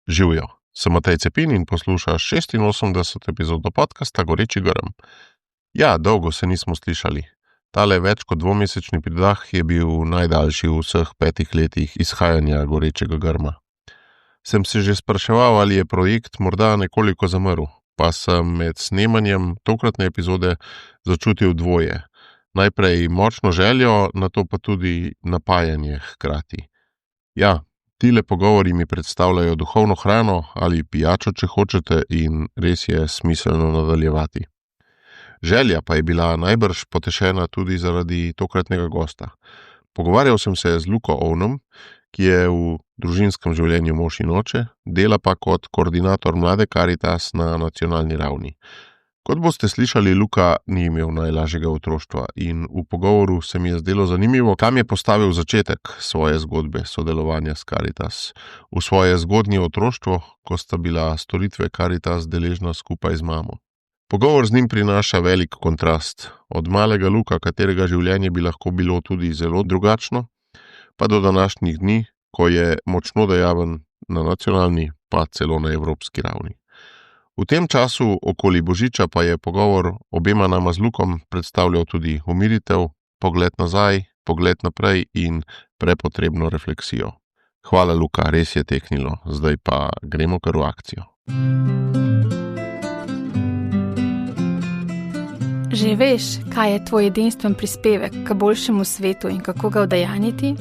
Živijo, sem Matej Cepin in poslušaš 86. epizodo podcasta Goreči grm. Ja, dolgo se nismo slišali. Tale več kot dvomesečni pridah je bil najdaljši v vseh 5 letih izhajanja Gorečega grma. Sem se že spraševal, ali je projekt morda nekoliko zamrl, pa sem med snemanjem tokratne epizode začutil dvoje. Najprej močno željo, nato pa tudi napajanje hkrati. Ja, tile pogovori mi predstavljajo duhovno hrano ali pijačo, če hočete, in res je smiselno nadaljevati. Želja pa je bila najbrž potešena tudi zaradi tokratnega gosta. Pogovarjal sem se z Luko Ovnom, ki je v družinskem življenju mož in oče, dela pa kot koordinator Mlade Karitas na nacionalni ravni. Kot boste slišali, Luka ni imel najlažjega otroštva in v pogovoru se mi je zdelo zanimivo, kam je postavil začetek svoje zgodbe sodelovanja s Karitas. V svoje zgodnje otroštvo, ko sta bila storitve Karitas deležna skupaj z mamo. Pogovor z njim prinaša velik kontrast. Od malega Luka, katerega življenje bi lahko bilo tudi zelo drugačno, pa do današnjih dni, ko je močno dejaven na nacionalni, pa celo na evropski ravni. V tem času okoli Božiča pa je pogovor obema nama z Lukom predstavljal tudi umiritev, pogled nazaj, pogled naprej in prepotrebno refleksijo. Hvala, Luka, res je teknilo, zdaj pa gremo kar v akcijo. Že veš, kaj je tvoj edinstven prispevek k boljšemu svetu in kako ga udejanjiti?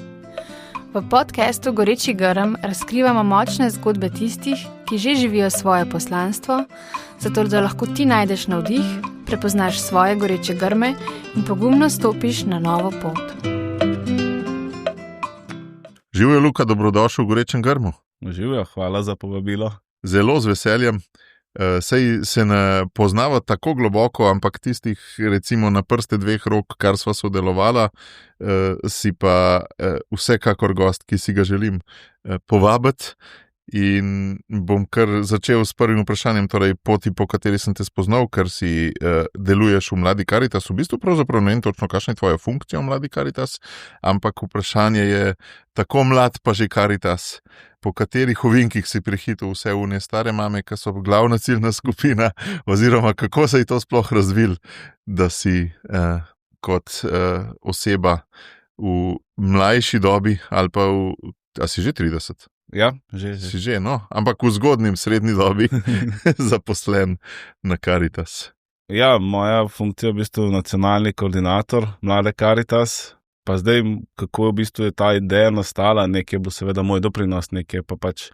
V podcastu Goreči grm razkrivamo močne zgodbe tistih, ki že živijo svoje poslanstvo, zato da lahko ti najdeš navdih, prepoznaš svoje goreče grme in pogumno stopiš na novo pot. Živijo, Luka, dobrodošel v Gorečem grmu. Živijo, hvala za povabilo. Zelo z veseljem. Sej se ne poznava tako globoko, ampak tistih recimo na prste 2 rok, kar sva sodelovala, si pa vsekakor gost, ki si ga želim povabiti. In bom kar začel s prvim vprašanjem, torej poti, po kateri sem te spoznal, ker si deluješ v Mladi Karitas. V bistvu pravzaprav ne vem točno, kakšna je tvoja funkcija v Mladi Karitas, ampak vprašanje je tako mlad pa že Karitas, po katerih ovinkih si prehitil vse une stare mame, ki so glavna ciljna skupina, oziroma kako se je to sploh razvil, da si kot oseba v mlajši dobi ali pa a si že 30? Ja, že. Si že, no, ampak v zgodnjem srednji dobi zaposlen na Karitas. Ja, moja funkcija je v bistvu nacionalni koordinator Mlade Karitas, pa zdaj, kako v bistvu je ta ideja nastala, nekaj je bil seveda moj doprinos, nekaj pa pač,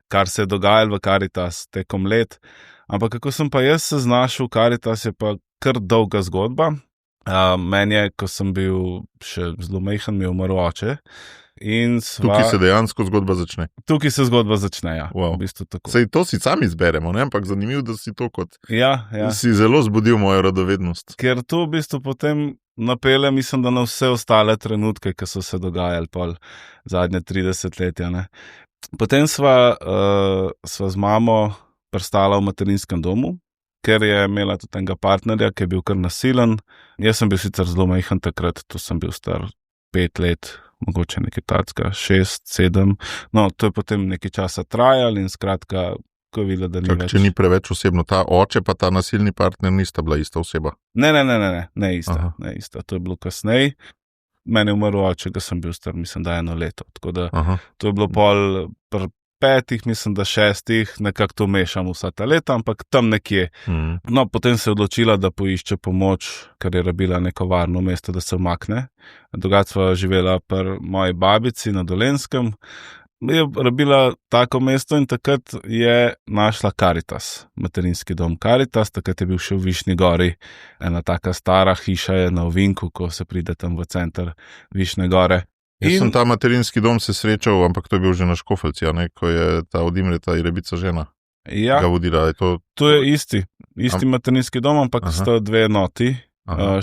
kar se je dogajalo v Karitas tekom let, ampak kako sem pa jaz se znašel v Karitas, je pa kar dolga zgodba. Meni je, ko sem bil še zelo majhen, mi je umrl oče. Tukaj se dejansko zgodba začne. Tukaj se zgodba začne, ja. Wow. V bistvu tako. Sej to si sami izberemo, ne? Ampak zanimivo, da si to kot... Ja. Si zelo zbudil mojo radovednost. Ker to v bistvu potem napelje, mislim, da na vse ostale trenutke, ki so se dogajali pol zadnje 30 letja, ne. Potem sva z mamo prestala v materinskem domu, ker je imela tudi enega partnerja, ki je bil kar nasilen. Jaz sem bil sicer zelo majhen takrat, to sem bil star 5 let, mogoče nekaj tacka, 6, 7. No, to je potem nekaj časa trajalo in skratka, ko je videla, da ni več. Če ni preveč osebno, ta oče pa ta nasilni partner nista bila ista oseba? Ne ista, to je bilo kasneje. Meni je umrl oče, ga sem bil star, mislim, da 1 leto, tako da to je bilo pol 5, mislim, da 6, nekako to mešam vsa ta leta, ampak tam nekje. No, potem se je odločila, da poišče pomoč, ker je rabila neko varno mesto, da se umakne. Drugače sva živela pri moji babici na Dolenjskem. Je rabila tako mesto in takrat je našla Karitas, materinski dom Karitas, takrat je bil še v Višnji gori. Ena taka stara hiša je na ovinku, ko se pride tam v center Višnje gore. Jaz sem ta materinski dom se srečal, ampak to je bil že na Škofelci, ko je ta od Imreta Irebica žena ga vodila. To je isti materinski dom, ampak sta 2 enoti.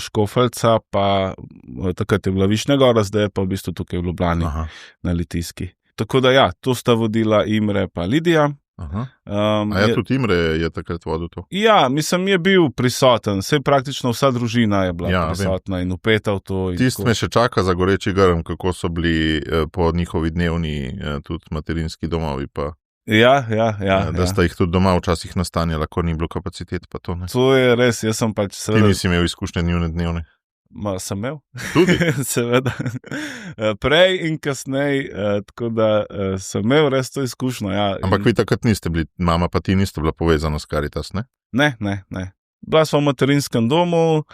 Škofelca pa takrat je bila Višnja gora, zdaj je pa v bistvu tukaj v Ljubljani na Litijski. Tako da ja, to sta vodila Imre pa Lidija. Tudi Imre je takrat vodil to? Ja, mislim, je bil prisoten, saj praktično vsa družina je bila prisotna in vpeta v to. Tisto me še čaka za Goreči grm, kako so bili po njihovi dnevni tudi materinski domovi pa. Ja. Da sta jih tudi doma včasih nastanjala, ko ni bilo kapacitet, pa to ne. To je res, jaz sem pač Ti nisi imel izkušnje dnevne. Sem imel. Tudi? Seveda. Prej in kasneje, tako da sem imel res to izkušnjo. Ja. Ampak vi takrat niste bili, mama pa ti niste bila povezana s Caritas, ne? Ne. Bila sva v materinskem domu,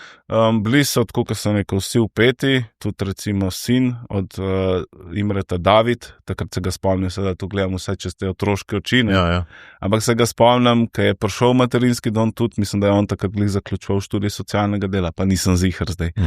bili so, tako kot sem rekel, vsi vpeti, tudi recimo sin od Imreta David, takrat se ga spomnim, da to gledam vse čez te otroške oči. Ja. Ampak se ga spomnim, ko je prišel v materinski dom tudi, mislim, da je on takrat zaključoval študij socialnega dela, pa nisem ziher zdaj.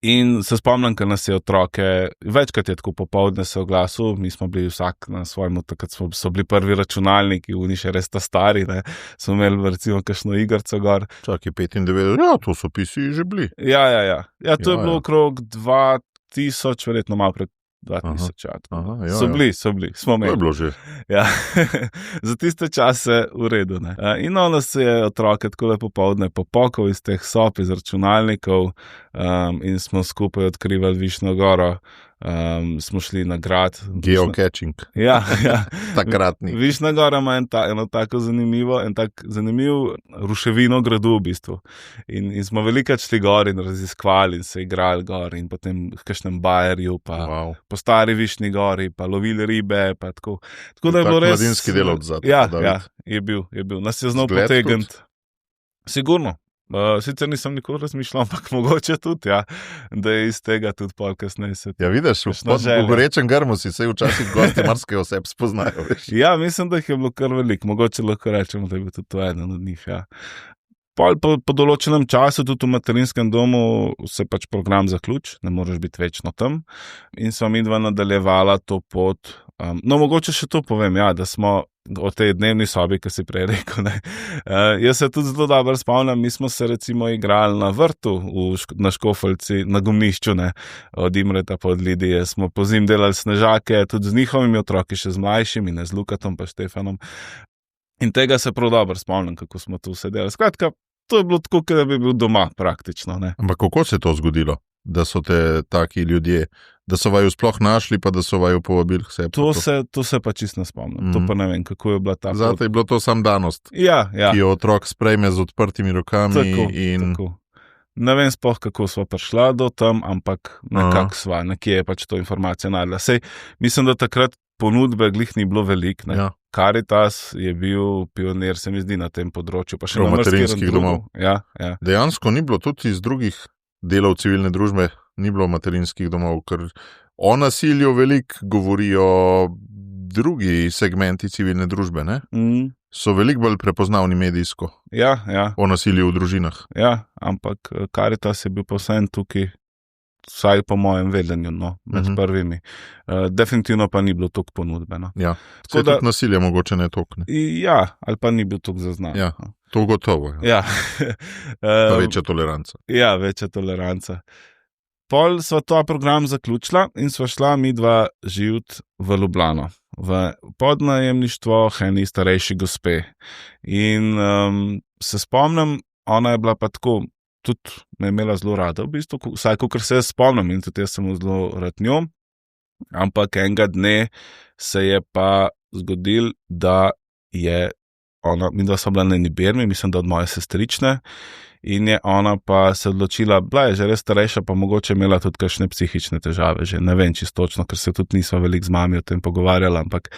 In se spomnim, ker nas je otroke, večkrat je tako popoldne se oglasil, mi smo bili vsak na svojem, takrat so bili prvi računalniki, oni še res ta stari, ne, smo imeli recimo kakšno igrco gor. Čakaj, 95, ja, to so PC že bili. Ja, to je bilo okrog 2000, verjetno malo pred 2000. So bili, smo imeli. To je bilo že. Ja, za tiste čase v redu. Ne. In ono se je otroke tako lepo popoldne popokal iz teh sob, iz računalnikov in smo skupaj odkrivali Višnjo goro. Smo šli na grad. Geocaching. Ja. Takratni. Višnja gora ima eno tako zanimiv ruševino gradu v bistvu. In smo velikrat šli gor in raziskovali in se igrali gor in potem v kakšnem bajerju, pa po stari Višnji gori, pa lovili ribe, pa tako. Tako da je bilo res. Mladinski delavec za to. Ja, je bil. Nas je znal potegniti. Sigurno. Sicer nisem nikoli razmišljal, ampak mogoče tudi, ja, da je iz tega tudi pol kasneje se. Ja, vidiš, v Gorečem grmu si se včasih gosti marske oseb spoznajo. Veš. Ja, mislim, da jih je bilo kar veliko. Mogoče lahko rečemo, da je bil tudi to eden od njih. Ja. Po določenem času tudi v materinskem domu se pač program zaključi, ne moreš biti večno tam. In sva midva nadaljevala to pot. No, mogoče še to povem, ja, da smo o tej dnevni sobi, ki si prej rekel. Jaz se tudi zelo dobro spomnim, mi smo se recimo igrali na vrtu na Škofeljci, na Gumnišču, ne, od Imreta pa od Lidije. Smo pozim delali snežake, tudi z njihovimi otroki, še z mlajšimi, ne z Lukatom pa Štefanom. In tega se prav dobro spomnim, kako smo tu sedeli. Skratka, to je bilo tako, da bi bil doma praktično. Ne. Ampak kako se je to zgodilo, da so te taki ljudje, da so vaju sploh našli, pa da so vaju povabili k sebi? To se pa čisto ne spomnim. To pa ne vem, kako je bila ta. Zate je bilo to sam danost, ja. Ki jo otrok sprejme z odprtimi rokami. Tako. Ne vem sploh, kako sva prišla do tam, ampak nekako sva, nekje je pač to informacija najdla. Sej, mislim, da takrat ponudbe glih ni bilo veliko. Ja. Caritas je bil pionir, se mi zdi, na tem področju. Pa še na materinskih domov. Ja. Dejansko ni bilo tudi iz drugih delov civilne družbe, ni bilo materinskih domov, ker o nasilju veliko govorijo drugi segmenti civilne družbe, ne? So veliko bolj prepoznavni medijsko. Ja. O nasilju v družinah. Ja, ampak Caritas je bil pa vsem tukaj, vsaj po mojem vedenju, no, med prvimi. Definitivno pa ni bilo toliko ponudbe. No. Ja, tudi nasilje mogoče ne toliko. Ja, ali pa ni bil toliko zaznan. Ja, to gotovo. Ja. Pa večja toleranca. Ja, večja toleranca. Pol sva ta program zaključila in sva šla midva živeti v Ljubljano, v podnajemništvo eni starejši gospe. In se spomnim, ona je bila pa tako, tudi me je imela zelo rada, v bistvu, vsaj kakor se spomnim in tudi jaz sem zelo rad njo, ampak enega dne se je pa zgodil, da je ona, midva sva bila na eni bermi, mislim, da od moje sestrične, in je ona pa se odločila, bila je že res starejša, pa mogoče imela tudi kakšne psihične težave, že ne vem čisto točno, ker se tudi nisva veliko z mami o tem pogovarjala, ampak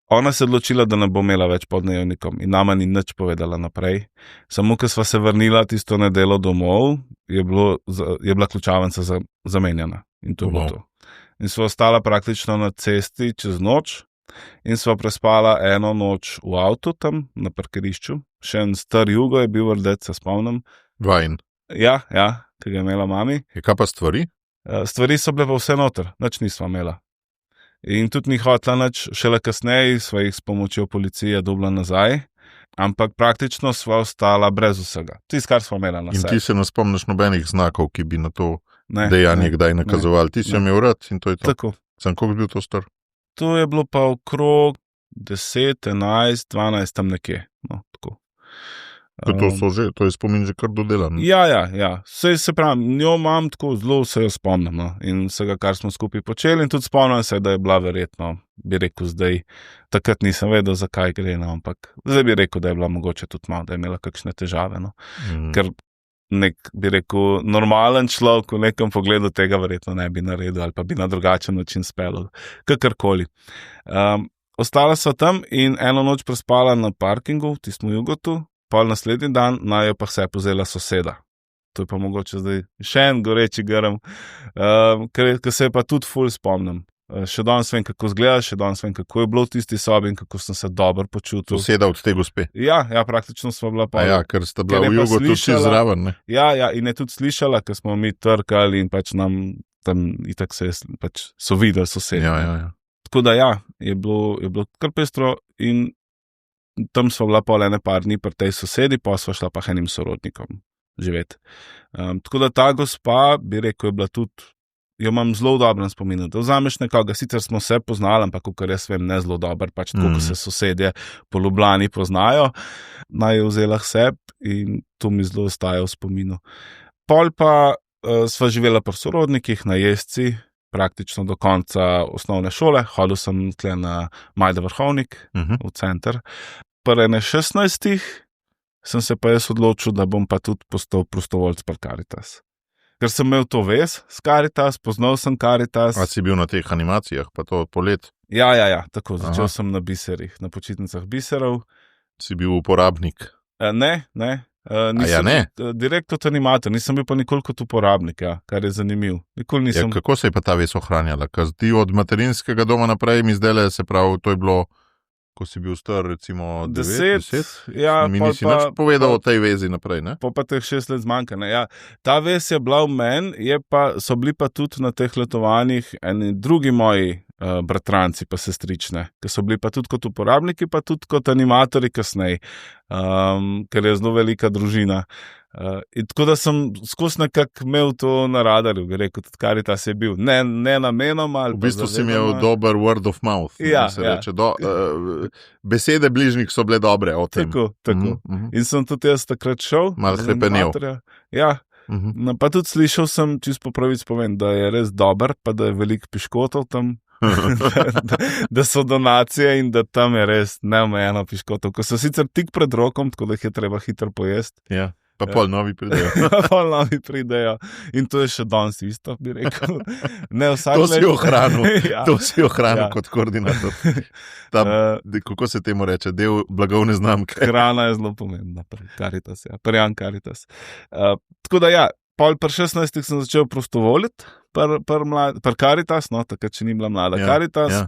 ona se je odločila, da ne bo imela več podnajemnikom in nama ni nič povedala naprej. Samo, ko sva se vrnila tisto nedeljo domov, je bila ključavnica zamenjana in to je bilo to. In sva ostala praktično na cesti čez noč in sva prespala eno noč v avtu tam na parkirišču. Še en star Jugo je bil rdet, se spomnim. Vajn. Ja, ki ga je imela mami. Kaj pa stvari? Stvari so bile pa vse noter, nič nisva imela. In tudi ni hotela nič, šele kasneje sva jih s pomočjo policije dobila nazaj, ampak praktično sva ostala brez vsega. Tisto, kar sva imela na sebi. In ti se ne spomniš nobenih znakov, ki bi na to dejanje kdaj nakazovali. Ti si jo imel rad in to je to. Tako. Sam koliko bil to star? To je bilo pa okrog 10, 11, 12, tam nekje. No, tako. To je spomin že kar dodelan. Ja. Se pravi, njo imam tako zelo, se jo spomnim, no? In vsega, kar smo skupaj počeli, in tudi spomnim se, da je bila verjetno, bi rekel zdaj, takrat nisem vedel, zakaj gre, no? Ampak zdaj bi rekel, da je bila mogoče tudi malo, da je imela kakšne težave, no? Ker nek, bi rekel, normalen človek v nekem pogledu tega verjetno ne bi naredil ali pa bi na drugačen način speljal, kakorkoli. Ostala sva tam in eno noč prespala na parkingu v tistem Jugotu, pol naslednji dan naj jo pa vse pozela soseda. To je pa mogoče zdaj še en goreči grm, ker se pa tudi ful spomnim. Še danes vem, kako izgleda, še danes vem, kako je bilo v tisti sobi in kako sem se dobro počutil. Soseda od te gospe? Ja, praktično sva bila pa. Ja, ker sta bila v Jugotu vsi zraven, ne? Ja, in je tudi slišala, ker smo mi trkali in pač nam tam itak pač so videli soseda. Ja. Tako da je bilo kar pestro in tam sva bila pol ene par dni pri tej sosedi, pa sva šla pa enim sorodnikom živeti. Tako da ta gospa, bi rekel, je bila tudi, jo imam zelo dobro spominu, da vzameš nekoga, sicer smo se poznali, ampak kar jaz vem, ne zelo dober, pač tako, ko se sosedje po Ljubljani poznajo, naj je vzela seb in to mi zelo ostaja v spominu. Pol pa sva živela pri sorodnikih na Jesci, praktično do konca osnovne šole, hodil sem tle na Majda Vrhovnik v center. Pri 16 sem se pa jaz odločil, da bom pa tudi postal prostovoljc pri Karitas. Ker sem imel to vez s Karitas, poznal sem Karitas. A si bil na teh animacijah, pa to polet? Ja, tako, začel sem na biserih, na počitnicah biserov. Si bil uporabnik? Ne. Nisem direkt kot animator, nisem bil pa nikoli kot uporabnik, kar je zanimiv. Kako se je pa ta vez ohranjala? Ker ti od materinskega doma naprej mi zdele, se pravi, to je bilo, ko si bil star recimo 10. Ja, mi nisi nič povedal o tej vezi naprej, ne? Pa teh 6 let zmanjka, ne? Ja, ta vez je bila v meni, so bili pa tudi na teh letovanjih eni drugi moji bratranci pa sestrične, ki so bili pa tudi kot uporabniki, pa tudi kot animatorji kasneje, ker je zelo velika družina. In tako da sem skozi nekako imel to na radarju, bi rekel, tudi Karitas je bil. Ne namenoma. V bistvu si imel dober word of mouth. Reče. Besede bližnjih so bile dobre o tem. Tako. In sem tudi jaz takrat šel. Malo hrepenel. Ja. Pa tudi slišal sem, čisto po pravici povem, da je res dober, pa da je veliko piškotov tam. da so donacije in da tam je res neomejeno piškotov, ko so sicer tik pred rokom, tako da jih je treba hitro pojesti. Ja, pa pol novi pridejo. In to je še danes isto, bi rekel. To si ohranil kot koordinator. Kako se temu reče? Del blagovne znamke. Hrana je zelo pomembna pri Karitas, pri Karitas. Tako da pol pri 16 sem začel prostovoljiti pri Karitas, takrat še ni bila mlada Karitas. Ja.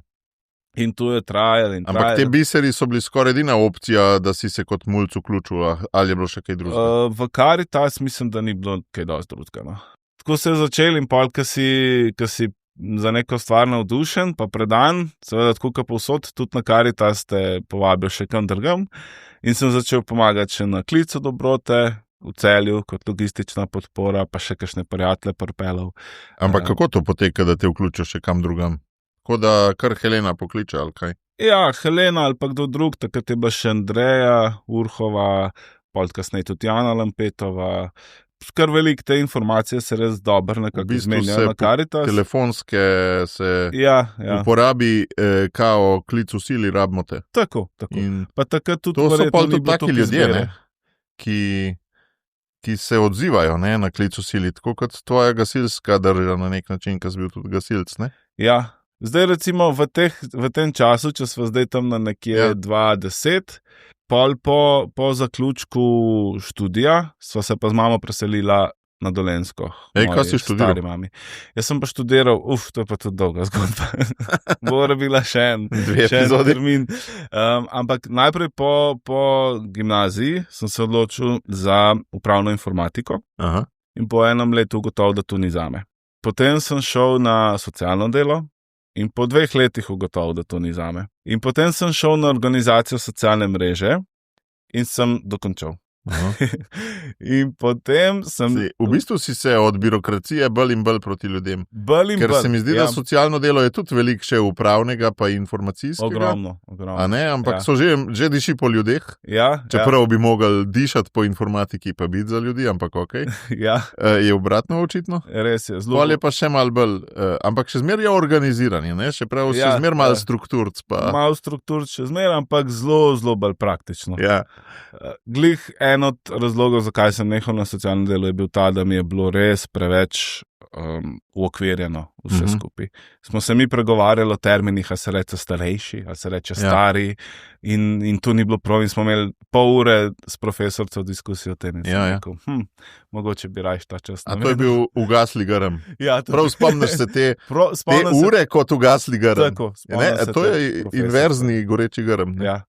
In to je trajalo. Ampak te biseri so bili skoraj edina opcija, da si se kot mulj vključil, ali je bilo še kaj drugega? V Karitas mislim, da ni bilo kaj dosti drugega. No. Tako se je začel in pol, ko si za neko stvar navdušen, pa predan, seveda tako kot povsod, tudi na Karitas te povabil še kam drugam. In sem začel pomagati še na Klicu dobrote, v Celju kot logistična podpora, pa še kakšne prijatelje pripeljal. Ampak kako to poteka, da te vključiš še kam drugam? Tako da kar Helena pokliče, ali kaj? Ja, Helena ali pa kdo drug, takrat je bila še Andreja Urhova, pol kasneje tudi Jana Lampetova. Kar veliko te informacije se res dobro nekako izmenjajo na Karitas. Telefonske se uporabi kao klic v sili, rabimo te. Tako. Pa takrat tudi to so pol tudi taki ljudje, ne? Ki se odzivajo na klic v sili, tako kot tvoja gasilska drža na nek način, ki si bil tudi gasilc, ne? Ja, zdaj recimo v tem času, če smo zdaj tam na nekje 2010, pol po zaključku študija, sva se pa z mamo preselila na Dolenjsko. Kaj si študiral? Jaz sem pa študiral, to je pa tudi dolga zgodba. Mora bila še en termin. Ampak najprej po gimnaziji sem se odločil za upravno informatiko. Aha. In po enem letu ugotovil, da to ni zame. Potem sem šel na socialno delo in po 2 letih ugotovil, da to ni zame. In potem sem šel na organizacijo socialne mreže in sem dokončal. In potem sem... V bistvu si se od birokracije bolj in bolj proti ljudem. Ker se mi zdi, da ja. socialno delo je tudi veliko še upravnega pa informacijskega. Ogromno. A ne, ampak so že diši po ljudeh. Ja, čeprav bi mogli dišati po informatiki pa biti za ljudi, ampak ok. Ja. Je obratno očitno. Res je. Pol je pa še malo bolj, ampak še zmeraj je organizirani, ne? Še prav še zmeraj malo strukturc. Malo strukturc še zmeraj, ampak zelo, zelo bolj praktično. Ja. Glih en od razlogov, zakaj sem nehal na socialnem delu, je bil ta, da mi je bilo res preveč uokvirjeno vse skupaj. Smo se mi pregovarjali o terminih, a se reče starejši, a se reče stari, in tu ni bilo prav, in smo imeli pol ure s profesorco diskusijo o tem. Rekel, mogoče bi rajš ta čas. A to je bil ugasli grm. Ja, prav spomniš se te ure kot ugasli grm. Tako, to je inverzni goreči grm. Ja.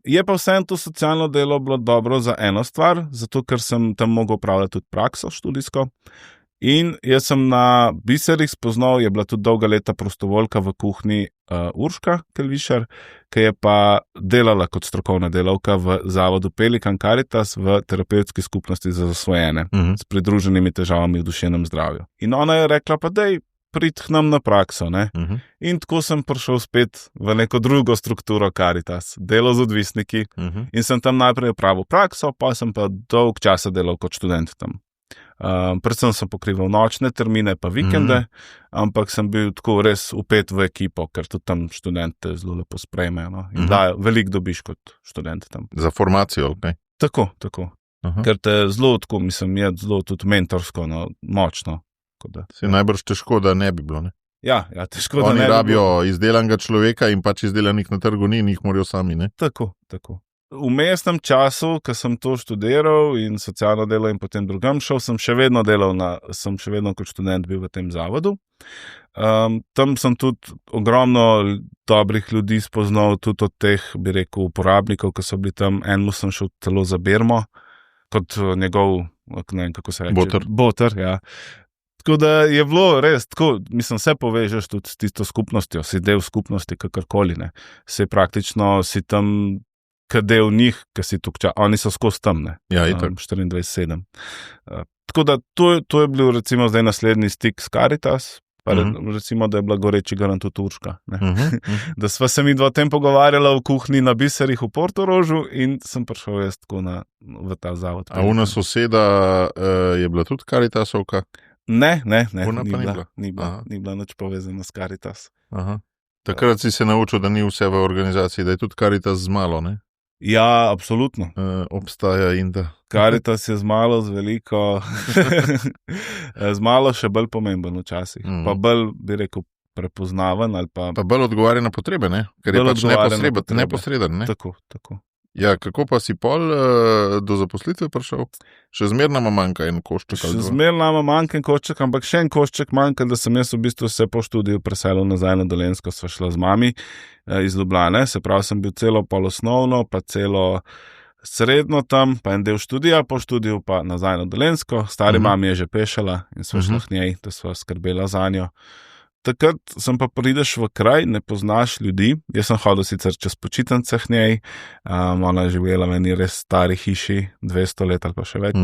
Je pa vseeno to socialno delo bilo dobro za eno stvar, zato ker sem tam mogel upravljati tudi prakso študijsko. In jaz sem na Biserih spoznal, je bila tudi dolga leta prostovoljka v kuhinji Urška Kelvišar, ki je pa delala kot strokovna delavka v zavodu Pelikan Caritas v terapevtski skupnosti za zasvojene s pridruženimi težavami v duševnem zdravju. In ona je rekla, pa dej, prid k nam na prakso. Ne? In tako sem prišel spet v neko drugo strukturo Caritas, delo z odvisniki, in sem tam najprej opravil prakso, pa sem pa dolg časa delal kot študent tam. Predvsem sem pokrival nočne termine pa vikende, ampak sem bil tako res upet v ekipo, ker tudi tam študente zelo lepo sprejmejo, no? In veliko dobiš kot študent tam. Za formacijo, ok? Tako. Ker te zelo tako, mislim, je zelo tudi mentorsko, no, močno. Se najbrž težko, da ne bi bilo, ne? Ja, težko, da ne bi bilo. Oni rabijo izdelanega človeka in pač izdelanih na trgu ni in jih morajo sami, ne? Tako. V mestnem času, ko sem to študiral in socialno delo in potem drugam šel, sem še vedno kot študent bil v tem zavodu. Tam sem tudi ogromno dobrih ljudi spoznal, tudi od teh, bi rekel, uporabnikov, ki so bili tam. Enemu sem šel celo za bermo, kot njegov, ne vem, kako se reče. Boter, ja. Tako da je bilo res tako, mislim, se povežeš tudi s tisto skupnostjo, si del skupnosti, kakorkoli, ne. Se praktično si tam del njih, ki si tukaj, oni so skozi tam, ne? Ja, itak. 24/7. Tako da to je bil recimo zdaj naslednji stik s Caritas, pa recimo, da je bila goreči grm tudi Urška. Da sva se mi dva tem pogovarjala v kuhinji na Biserih v Portorožu in sem prišel jaz tako v ta zavod. A ona soseda je bila tudi Caritasovka? Ne, ni bila nič povezana s Caritas. Takrat si se naučil, da ni vse v organizaciji, da je tudi Caritas z malo, ne? Ja, absolutno. Obstaja in da. Caritas je z malo, z veliko, z malo še bolj pomemben včasih. Pa bolj, bi rekel, prepoznaven ali pa... Pa bolj odgovarja na potrebe, ne? Ker je pač neposreden, ne? Tako. Ja, kako pa si pol do zaposlitve prišel? Še zmeraj nama manjka en košček. Še zmeraj nama manjka en košček, ampak še en košček manjka, da sem jaz v bistvu se po študiju preselil nazaj na Dolenjsko, sva šla z mami iz Ljubljane, se pravi, sem bil celo polosnovno, pa celo srednjo tam, pa en del študija, po študiju pa nazaj na Dolenjsko. Stari mami je že pešala in sva šla k njej, da sva skrbela za njo. Takrat sem pa prideš v kraj, ne poznaš ljudi. Jaz sem hodil sicer čez počitnice k njej, ona je živela v eni res stari hiši, 200 let ali pa še več.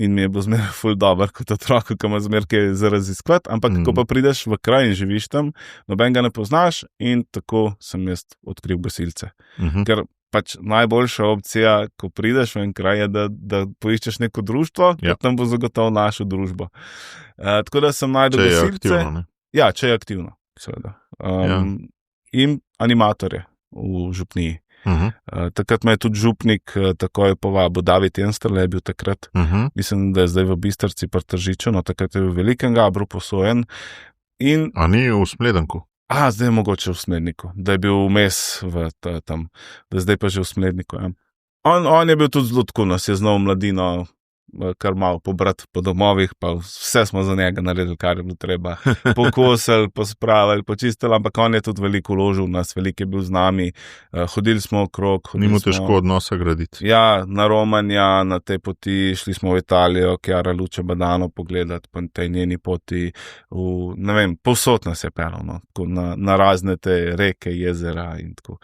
In mi je bilo zmeraj ful dober kot otrok, ko ima zmeraj kaj za raziskovati. Ampak ko pa prideš v kraj in živiš tam, noben ga ne poznaš, in tako sem jaz odkril gasilce. Ker pač najboljša opcija, ko prideš v en kraj, je, da poiščeš neko društvo, ki tam bo zagotovo našo družbo. Tako da sem najdel gasilce. Ja, če je aktivno, seveda. In animatorje v župniji. Takrat me je tudi župnik takoj povabil, David Jensterle je bil takrat. Mislim, da je zdaj v Bistrci pri Tržiču, no takrat je v Velikem Gabru posojen. A ni v Smledenku? Zdaj je mogoče v Smledniku, da je bil vmes tam, da je zdaj pa že v Smledniku. Ja. On je bil tudi zelo tako, nas je znal mladino kar malo pobrati po domovih, pa vse smo za njega naredili, kar je bilo treba. Pokosili, pospravili, počistili, ampak on je tudi veliko vložil v nas, veliko je bil z nami, hodili smo okrog. Ni mu težko odnosa graditi. Ja, na Romanja, na tej poti, šli smo v Italijo, Chiara Luce Badano pogledati, po tej njeni poti, ne vem, povsod nas je pelal, no, na razne te reke, jezera in tako.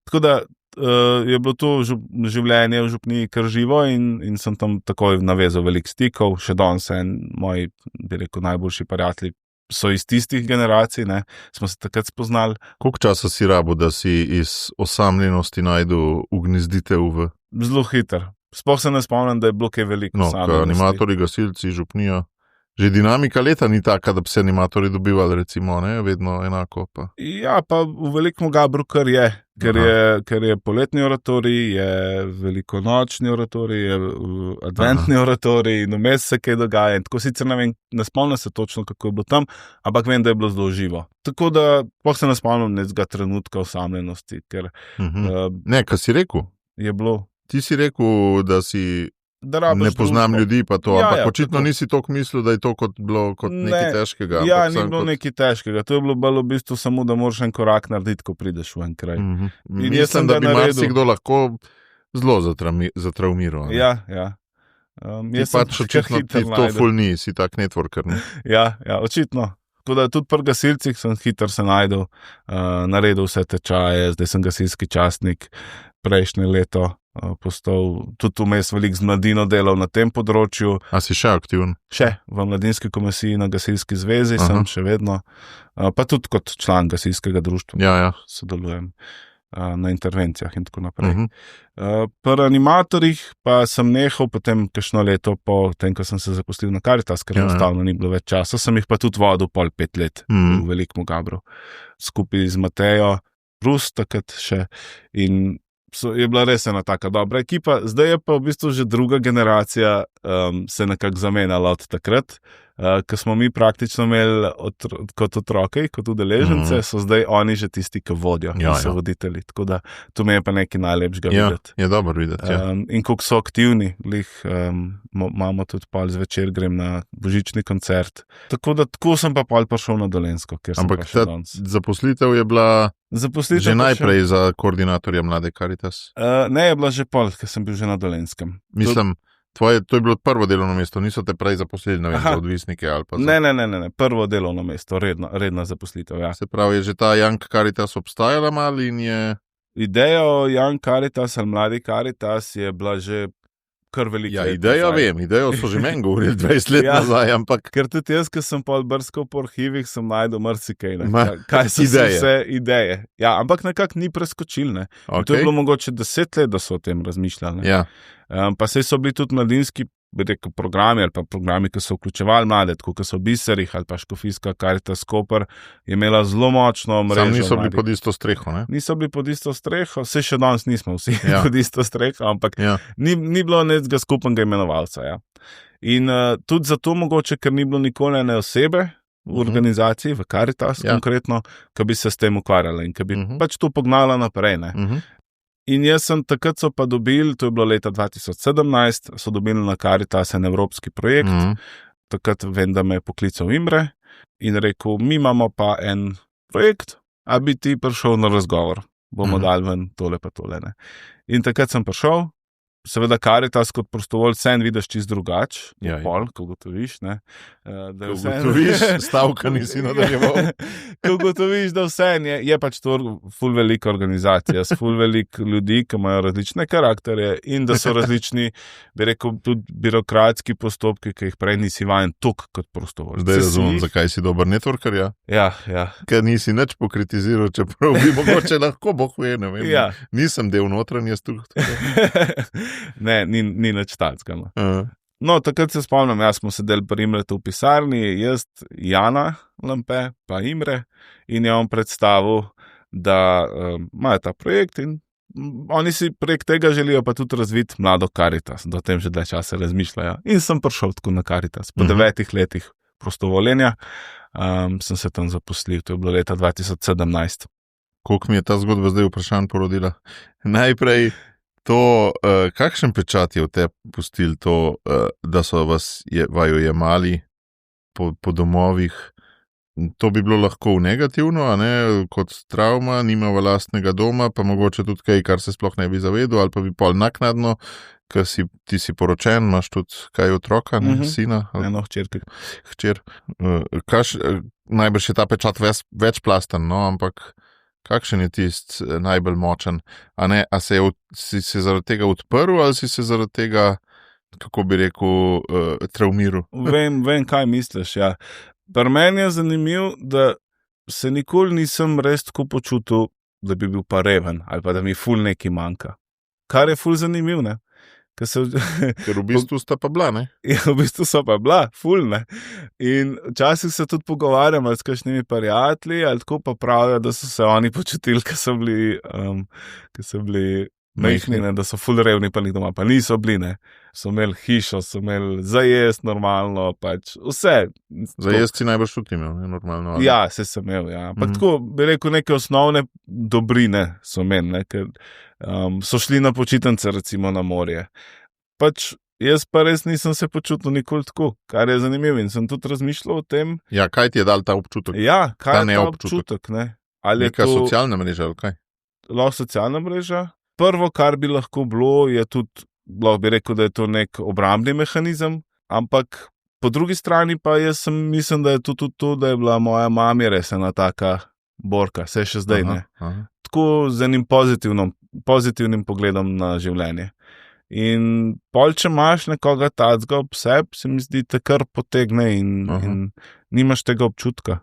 Tako da je bilo to življenje v župniji kar živo in sem tam takoj navezal veliko stikov, še danes moji, bi rekel, najboljši prijatelji so iz tistih generacij, ne, smo se takrat spoznali. Koliko časa si rabo, da si iz osamljenosti najdu ugnezditev v? Zelo hiter. Sploh se ne spomnim, da je bilo kaj veliko osamljenosti. Animatorji, gasilci, župnija. Že dinamika leta ni taka, da bi se animatorji dobivali, recimo, ne, vedno enako. Pa. Ja, pa v velikem Gabru kar je, ker je poletni oratorij, je velikonočni oratorij, je adventni oratorij in vmes se kaj dogaja. In tako sicer ne spomnim se točno, kako je bilo tam, ampak vem, da je bilo zelo živo. Tako da sploh se ne spomnim nekega trenutka osamljenosti. Ker, ne, kaj si rekel? Je bilo. Ti si rekel, da si... Ne poznam ljudi, pa to, ampak očitno nisi toliko mislil, da je to bilo kot nekaj težkega. Ja, ni bilo nekaj težkega. To je bilo bolj v bistvu samo, da moraš en korak narediti, ko prideš v en kraj. Mislim, da bi marsikdo lahko zelo zatraumiral. Ja. Ti pač očitno ti to ful ni, si tak networker. Ne? Ja, očitno. Tako da tudi pri gasilcih sem hiter se najdel, naredil vse tečaje, zdaj sem gasilski častnik, prejšnje leto postal tudi vmes veliko z mladino delal na tem področju. A si še aktiven? Še, v mladinski komisiji na gasilski zvezi sem še vedno, pa tudi kot član gasilskega društva sodelujem na intervencijah in tako naprej. Pri animatorjih pa sem nehal potem kakšno leto po tem, ko sem se zaposlil na Karitas, ker enostavno ni bilo več časa, sem jih pa tudi vodil 5 let v velikem Gabru. Skupaj z Matejo Rus takrat še in je bila res ena taka dobra ekipa. Zdaj je pa v bistvu že druga generacija se nekako zamenjala od takrat, ko smo mi praktično imeli kot otroke, kot udeležence, so zdaj oni že tisti, ki vodijo, so voditelji. Tako da to mi je pa nekaj najlepšega videti. Je dobro videti, In koliko so aktivni, imamo tudi pol zvečer, grem na božični koncert. Tako da tako sem pa pol prišel na Dolenjsko, kjer sem pa še danes. Zaposlitev je bila že najprej za koordinatorja Mlade Karitas? Ne, je bila že pol, ker sem bil že na Dolenjskem. Mislim, to je bilo prvo delovno mesto, niso te prej zaposlili, ne vem, za odvisnike ali pa za... Ne, prvo delovno mesto, redna zaposlitev, ja. Se pravi, je že ta Young Caritas obstajala malo in je... Ideja o Young Caritas ali Mladi Caritas je bila že kar veliko. Ja, idejo so že meni govorili 20 let nazaj, ampak... Ker tudi jaz, ki sem pol brskal po arhivih, sem najdel marsikaj, kaj so vse ideje. Ja, ampak nekako ni preskočil, ne. Okay. To je bilo mogoče 10 let, da so o tem razmišljali, ne. Ja. Pa saj so bili tudi mladinski programi ali pa programi, ki so vključevali mlade, tako kot so Biserih ali pa Škofijska Karitas Koper, je imela zelo močno mrežo. Sam niso bili pod isto streho, ne? Niso bili pod isto streho, saj še danes nismo vsi pod isto streho, ampak ni bilo nekega skupnega imenovalca. Ja. In tudi zato mogoče, ker ni bilo nikoli ene osebe v organizaciji, v Karitas konkretno, ki bi se s tem ukvarjala in ki bi pač to pognala naprej, ne. In jaz sem takrat so pa dobili, to je bilo leta 2017, so dobili na Karitas en evropski projekt, takrat vem, da me je poklical Imre in rekel, mi imamo pa en projekt, a bi ti prišel na razgovor, bomo dali ven tole pa tole, ne. In takrat sem prišel, seveda Karitas kot prostovoljc sen vidiš čist drugač, pol, ko gotoviš, ne. Ko gotoviš, stavka nisi nadaljeval. Ko gotoviš, da vse je pač to ful velika organizacija, s ful velik ljudi, ki imajo različne karakterje in da so različni, bi rekel, tudi birokratski postopki, ki jih prej nisi vajen tok kot prostovoljc. Zdaj razumem, zakaj si dober networker, ja? Ja. Ker nisi nič pokritiziral, čeprav bi mogoče lahko bohuje, ne vem. Ja. Nisem del notranje strukture. Ne, ni nič tacka. No, takrat se spomnim, smo sedeli pri Imretu v pisarni, jaz, Jana Lampe, pa Imre, in je on predstavil, da imajo ta projekt in oni si prek tega želijo pa tudi razviti Mlado Karitas, da o tem že dlje časa razmišljajo. In sem prišel tako na Karitas. Po 9 letih prostovoljenja sem se tam zaposlil, to je bilo leta 2017. Koliko mi je ta zgodba zdaj vprašanj porodila? Najprej to, kakšen pečat je v te pustil to, da so vaju jemali po domovih? To bi bilo lahko negativno, a ne, kot travma, nimava lastnega doma, pa mogoče tudi kaj, kar se sploh ne bi zavedel, ali pa bi pol naknadno, ker ti si poročen, imaš tudi kaj otroka, sina? Eno hčerke. Hčer. Najbrž je ta pečat večplasten, no, ampak Kakšen je tisti najbolj močen? Si se zaradi tega odprl ali si se zaradi tega, kako bi rekel, travmiral? Vem, kaj misliš, ja. Pri meni je zanimivo, da se nikoli nisem res tako počutil, da bi bil pa reven ali pa da mi ful nekaj manjka. Kar je ful zanimivo, ne? Ker v bistvu sta pa bila, ne? Ja, v bistvu so pa bila, ful, ne. In včasih se tudi pogovarjam s kakšnimi prijatelji, ali tako pa pravijo, da so se oni počutili, ko so bili majhni, ne, da so ful revni, pa njih doma pa niso bili, ne. So imeli hišo, so imeli zajest normalno, pač vse. Zajest si najbrž tudi imel, ne, normalno. Ali? Ja, se sem imel, ja. Pa tako bi rekel, neke osnovne dobrine so imeli, ne, ker so šli na počitnice recimo na morje. Pač jaz pa res nisem se počutil nikoli tako, kar je zanimivo in sem tudi razmišljal o tem. Ja, kaj ti je dal ta občutek? Ja, kaj je ta občutek, ne? Ali neka socialna mreža, ali kaj? Lahko socialna mreža. Prvo, kar bi lahko bilo, je tudi, lahko bi rekel, da je to nek obrambni mehanizem, ampak po drugi strani pa jaz mislim, da je tudi to, da je bila moja mami res ena taka borka, se še zdaj, ne. Tako z enim pozitivnim pogledom na življenje. In pol, če imaš nekoga tacga ob sebi, se mi zdi, te kar potegne in nimaš tega občutka.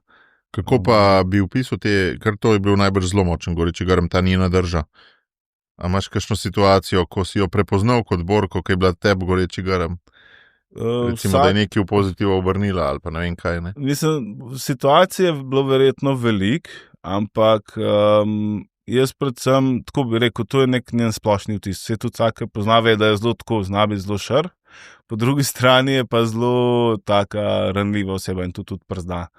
Kako pa bi opisal ker to je bil najbrž zelo močen goreči grm, ta njena drža. A imaš kakšno situacijo, ko si jo prepoznal kot borko, ki je bila tebi goreči grm? Recimo, da je nekaj v pozitivo obrnila ali pa ne vem kaj, ne? Mislim, situacije je bilo verjetno veliko, ampak jaz predvsem, tako bi rekel, to je nek njen splošni vtis. Vse tudi vsak pozna, ve, da je zelo tako, zna biti zelo šr, po drugi strani je pa zelo taka ranljiva oseba in tudi przda.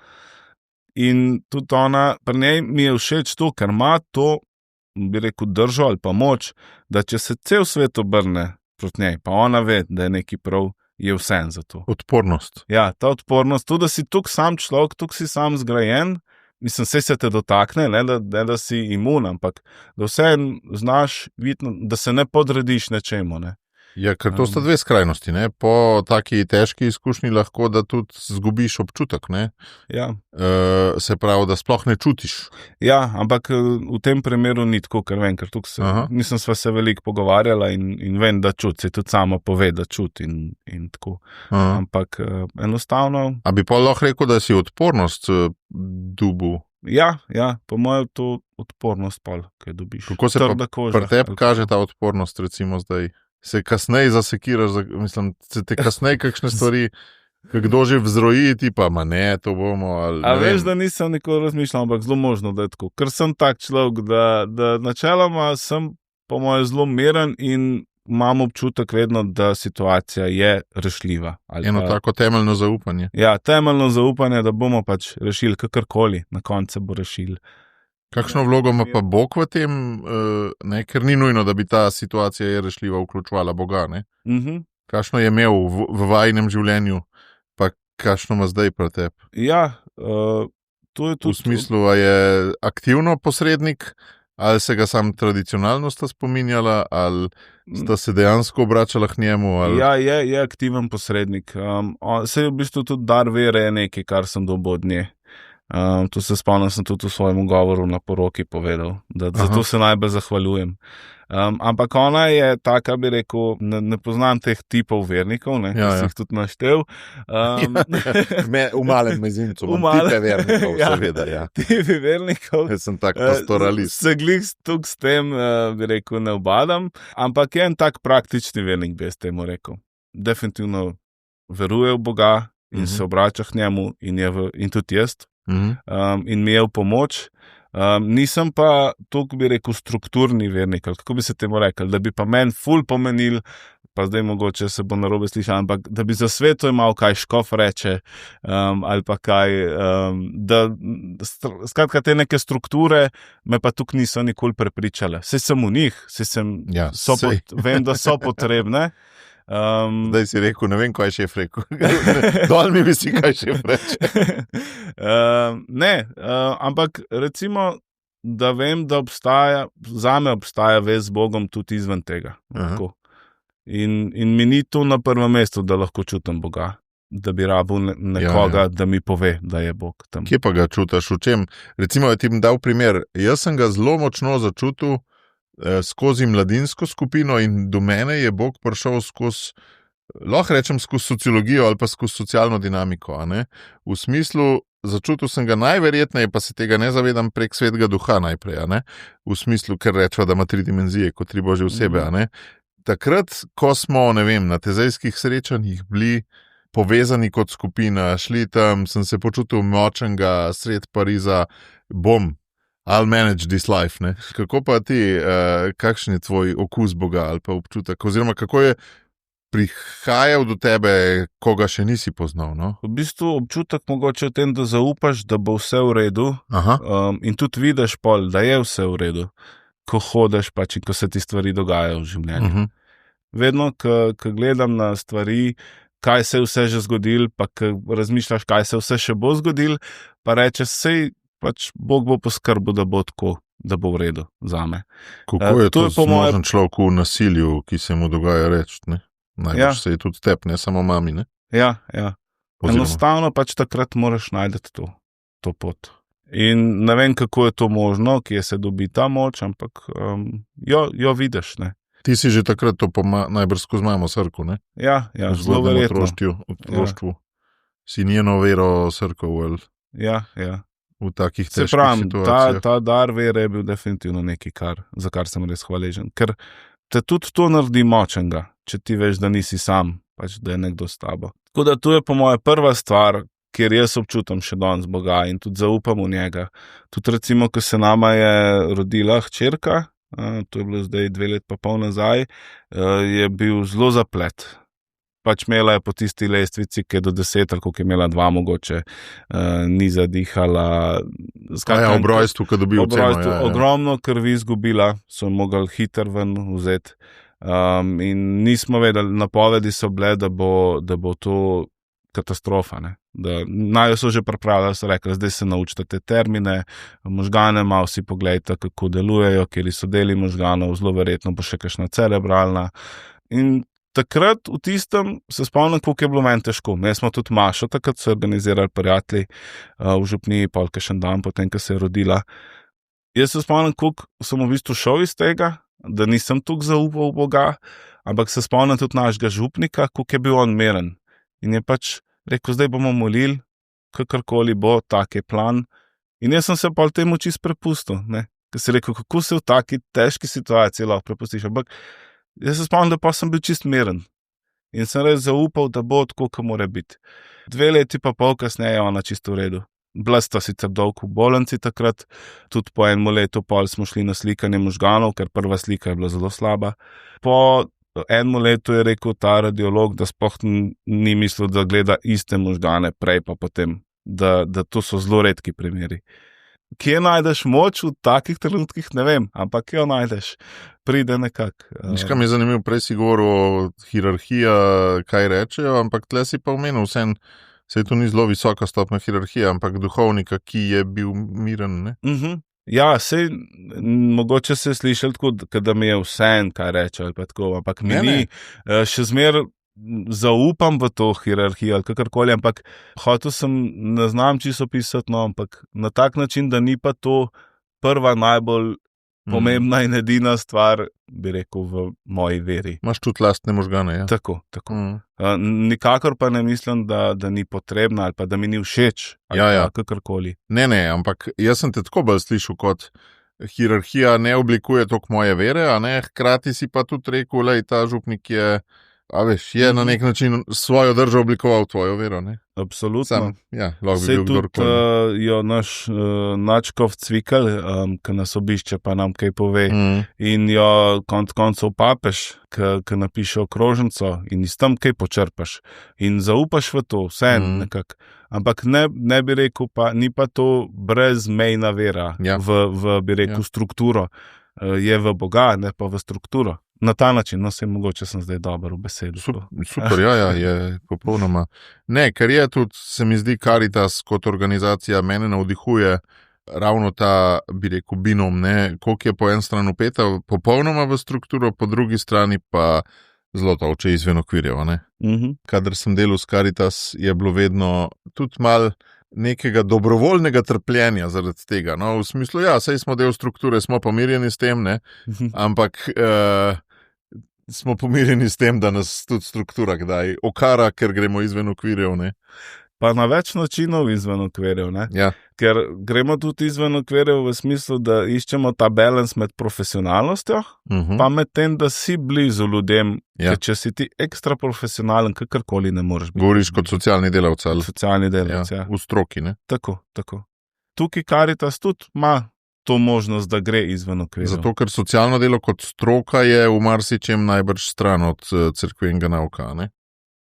In tudi ona, pri njej mi je všeč to, ker ima to, bi rekel, držo ali pa moč, da če se cel svet obrne proti njej, pa ona ve, da je nekaj prav, je vsem za to. Odpornost. Ja, ta odpornost, tudi da si tukaj sam človek, tukaj si sam zgrajen, mislim, se te dotakne, ne da si imun, ampak da vse znaš vidno, da se ne podrediš nečemu, ne. Ja, ker to sta dve skrajnosti, ne. Po taki težki izkušnji lahko, da tudi zgubiš občutek, ne. Ja. Se pravi, da sploh ne čutiš. Ja, ampak v tem primeru ni tako, ker vem, ker tukaj sva se veliko pogovarjala in vem, da čuti, se tudi sama pove, da čuti in tako. Ampak enostavno. A bi pa lahko rekel, da si odpornost dobil? Ja, po mojem to odpornost pol, kaj dobiš. Kako se pa pri tebi kaže ta odpornost, recimo zdaj? Se kasneje zasekiraš, mislim, se te kasneje kakšne stvari, kdo že vzroji, ti pa, ma ne, to bomo, ali a veš, da nisem nikoli razmišljal, ampak zelo možno, da je tako. Ker sem tak človek, da načeloma sem po mojem zelo miren in imam občutek vedno, da situacija je rešljiva. Eno tako temeljno zaupanje. Ja, temeljno zaupanje, da bomo pač rešili kakorkoli, na koncu bo rešili. Kakšno vlogo ima pa Bog v tem, ne, ker ni nujno, da bi ta situacija je rešljiva vključevala Boga, ne? Kakšno je imel v vajinem življenju, pa kakšno ima zdaj pri tebi? Ja, to je tudi... V smislu, a je aktivno posrednik, ali se ga sam tradicionalno sta spominjala, ali sta se dejansko obračala k njemu? Ali... Ja, je aktiven posrednik. Se je v bistvu tudi dar vere je nekaj, kar sem dobil od nje. To se spomnim, sem tudi v svojem govoru na poroki povedal, da zato se najbolj zahvaljujem. Ampak ona je taka, bi rekel, ne poznam teh tipov vernikov, ne, ki si jih tudi naštel. V malem mezincu, tipe vernikov, seveda, ja. Tipi vernikov. Jaz sem tak pastoralist. Se glih tukaj s tem, bi rekel, ne obadam, ampak je en tak praktični vernik, bi jaz temu rekel. Definitivno veruje v Boga in se obrača k njemu in tudi jaz. In mi je v pomoč. Nisem pa, tako bi rekel, strukturni vernik, ali kako bi se temu rekel, da bi pa meni ful pomenil, pa zdaj mogoče se bo narobe slišal, ampak da bi za sveto imel kaj škof reče, ali pa kaj, skratka te neke strukture me pa tukaj niso nikoli prepričale. Saj sem v njih, vem, da so potrebne. Zdaj si rekel, ne vem, kaj je šef rekel. Dol mi misli, kaj šef reče. Ne, ampak recimo, da vem, da zame obstaja vez z Bogom tudi izven tega. In mi ni to na prvem mestu, da lahko čutim Boga. da bi rabil nekoga, da mi pove, da je Bog tam. Kje pa ga čutiš, v čem? Recimo, ti bom dal primer. Jaz sem ga zelo močno začutil skozi mladinsko skupino in do mene je Bog prišel skozi, lahko rečem, skozi sociologijo ali pa skozi socialno dinamiko. V smislu, začutil sem ga najverjetneje, pa se tega ne zavedam, prek svetega duha najprej. V smislu, ker rečeva, da ima 3 dimenzije, kot 3 božje osebe. Takrat, ko smo, ne vem, na tezejskih srečanjih bili povezani kot skupina, šli tam, sem se počutil močnega sred Pariza, I'll manage this life. Kako pa ti, kakšen je tvoj okus Boga ali pa občutek, oziroma kako je prihajal do tebe, ko ga še nisi poznal? No? V bistvu občutek mogoče v tem, da zaupaš, da bo vse v redu, in tudi vidiš pol, da je vse v redu, ko hodiš pač in ko se ti stvari dogajajo v življenju. Vedno, ko gledam na stvari, kaj se je vse že zgodil, pa ko razmišljaš, kaj se vse še bo zgodil, pa rečeš, sej pač Bog bo poskrbel, da bo tako, da bo v redu zame. Kako je to zmožen človek v nasilju, ki se mu dogaja reči, ne? Najbrž se je tudi tep, ne samo mami, ne? Ja. Enostavno pač takrat moraš najti to pot. In ne vem, kako je to možno, kje se dobi ta moč, ampak jo vidiš, ne? Ti si že takrat to najbrž skozi mamo srko, ne? Ja, zelo verjetno. Otroštvu. Si njeno vero srkov, ali? Ja. V takih težkih situacijah. Ta dar vere je bil definitivno nekaj, za kar sem res hvaležen. Ker te tudi to naredi močnega, če ti veš, da nisi sam, pač da je nekdo s tabo. Tako da to je po moje prva stvar, kjer jaz občutam še danes Boga in tudi zaupam v njega. Tudi recimo, ko se nama je rodila hčerka, to je bilo zdaj 2 let pa pol nazaj, je bil zelo zaplet. Pač imela je po tisti lestvici, ki je do 10, ali koliko je imela 2 mogoče, ni zadihala. Ob rojstvu, ko dobi oceno. Ogromno krvi izgubila, so mogli hiter ven vzeti. In nismo vedeli, napovedi so bile, da bo to katastrofa. Ne? Naj so že pripravljali, so rekli, zdaj se naučite te termine, možgane malo si pogledajte, kako delujejo, kjeri so deli možganov, zelo verjetno bo še kakšna cerebralna. In takrat v tistem se spomnim, koliko je bilo meni težko. Jaz smo tudi Mašo takrat so organizirali prijatelji v župniji, polke še dan potem, ko se je rodila. Jaz se spomnim, koliko sem v bistvu šel iz tega, da nisem toliko zaupal v Boga, ampak se spomnim tudi našega župnika, koliko je bil on miren. In je pač rekel, zdaj bomo molili, kakorkoli bo, tak je plan. In jaz sem se pa temu čisto prepustil. Ker si rekel, kako se v taki težki situaciji lahko prepustiš. Ampak jaz se spomnim, da pa sem bil čist miren in sem res zaupal, da bo tako, kot mora biti. 2 leti pa pol kasneje je ona čisto v redu. Bila sta sicer dolgo v bolnici takrat, tudi po 1 letu pol smo šli na slikanje možganov, ker prva slika je bila zelo slaba. Po 1 letu je rekel ta radiolog, da sploh ni mislil, da gleda iste možgane prej pa potem, da to so zelo redki primeri. Kje najdeš moč v takih trenutkih, ne vem, ampak kje jo najdeš, pride nekako. Nekaj mi je zanimivo, prej si govoril o hierarhiji, kaj rečejo, ampak tle si pa omenil vsem, saj to ni zelo visoka stopnja hierarhije, ampak duhovnika, ki je bil miren, ne? Ja, sej mogoče se je slišal tako, da mi je vsem, kaj reče, ali pa tako, ampak mi ni, še zmer zaupam v to hierarhijo ali kakorkoli, ampak hotel sem, ne znam čisto pisati, no, ampak na tak način, da ni pa to prva najbolj pomembna in edina stvar, bi rekel, v moji veri. Imaš tudi lastne možgane, ja? Tako. Nikakor pa ne mislim, da ni potrebna ali pa da mi ni všeč ali kakorkoli. Ne, ampak jaz sem te tako bolj slišal kot hierarhija ne oblikuje toliko moje vere, a ne, hkrati si pa tudi rekel, lej, ta župnik je, a veš, je na nek način svojo držo oblikoval tvojo vero, ne? Absolutno. Lahko bi bil kdorkoli. Tudi jo naš Načkov Cvikl, ki nas obišče, pa nam kaj pove, in jo koncev papež, ki napiše okrožnico in iz tam kaj počrpaš. In zaupaš v to, vse nekako. Ampak ne bi rekel, pa ni pa to brezmejna vera v bi rekel, strukturo. Je v Boga, ne pa v strukturo. Na ta način, no, mogoče sem zdaj dober v besedi. Super, je popolnoma. Ne, ker je tudi, se mi zdi, Caritas kot organizacija mene navdihuje ravno ta, bi rekel, binom, ne, koliko je po eni strani upeta popolnoma v strukturo, po drugi strani pa zelo toče izven okvirjev, ne. Kadar sem delal s Caritas, je bilo vedno tudi malo nekega dobrovoljnega trpljenja zaradi tega. No? V smislu, ja, saj smo del strukture, smo pomirjeni s tem, ne? Ampak smo pomirjeni s tem, da nas tudi struktura kdaj okara, ker gremo izven okvirjev. Ne? Pa na več načinov izven okvirjev. Ja. Ker gremo tudi izven okvirjev v smislu, da iščemo ta balans med profesionalnostjo, pa med tem, da si blizu ljudem. Ja. Če si ti ekstra profesionalen, kakorkoli ne moreš biti. Govoriš kot socialni delavec. Socialni delavec, ja. V stroki, ne? Tako. Tukaj Caritas tudi ima to možnost, da gre izven okvirjev. Zato, ker socialno delo kot stroka je v marsičem najbrž stran od cerkvenega nauka, ne?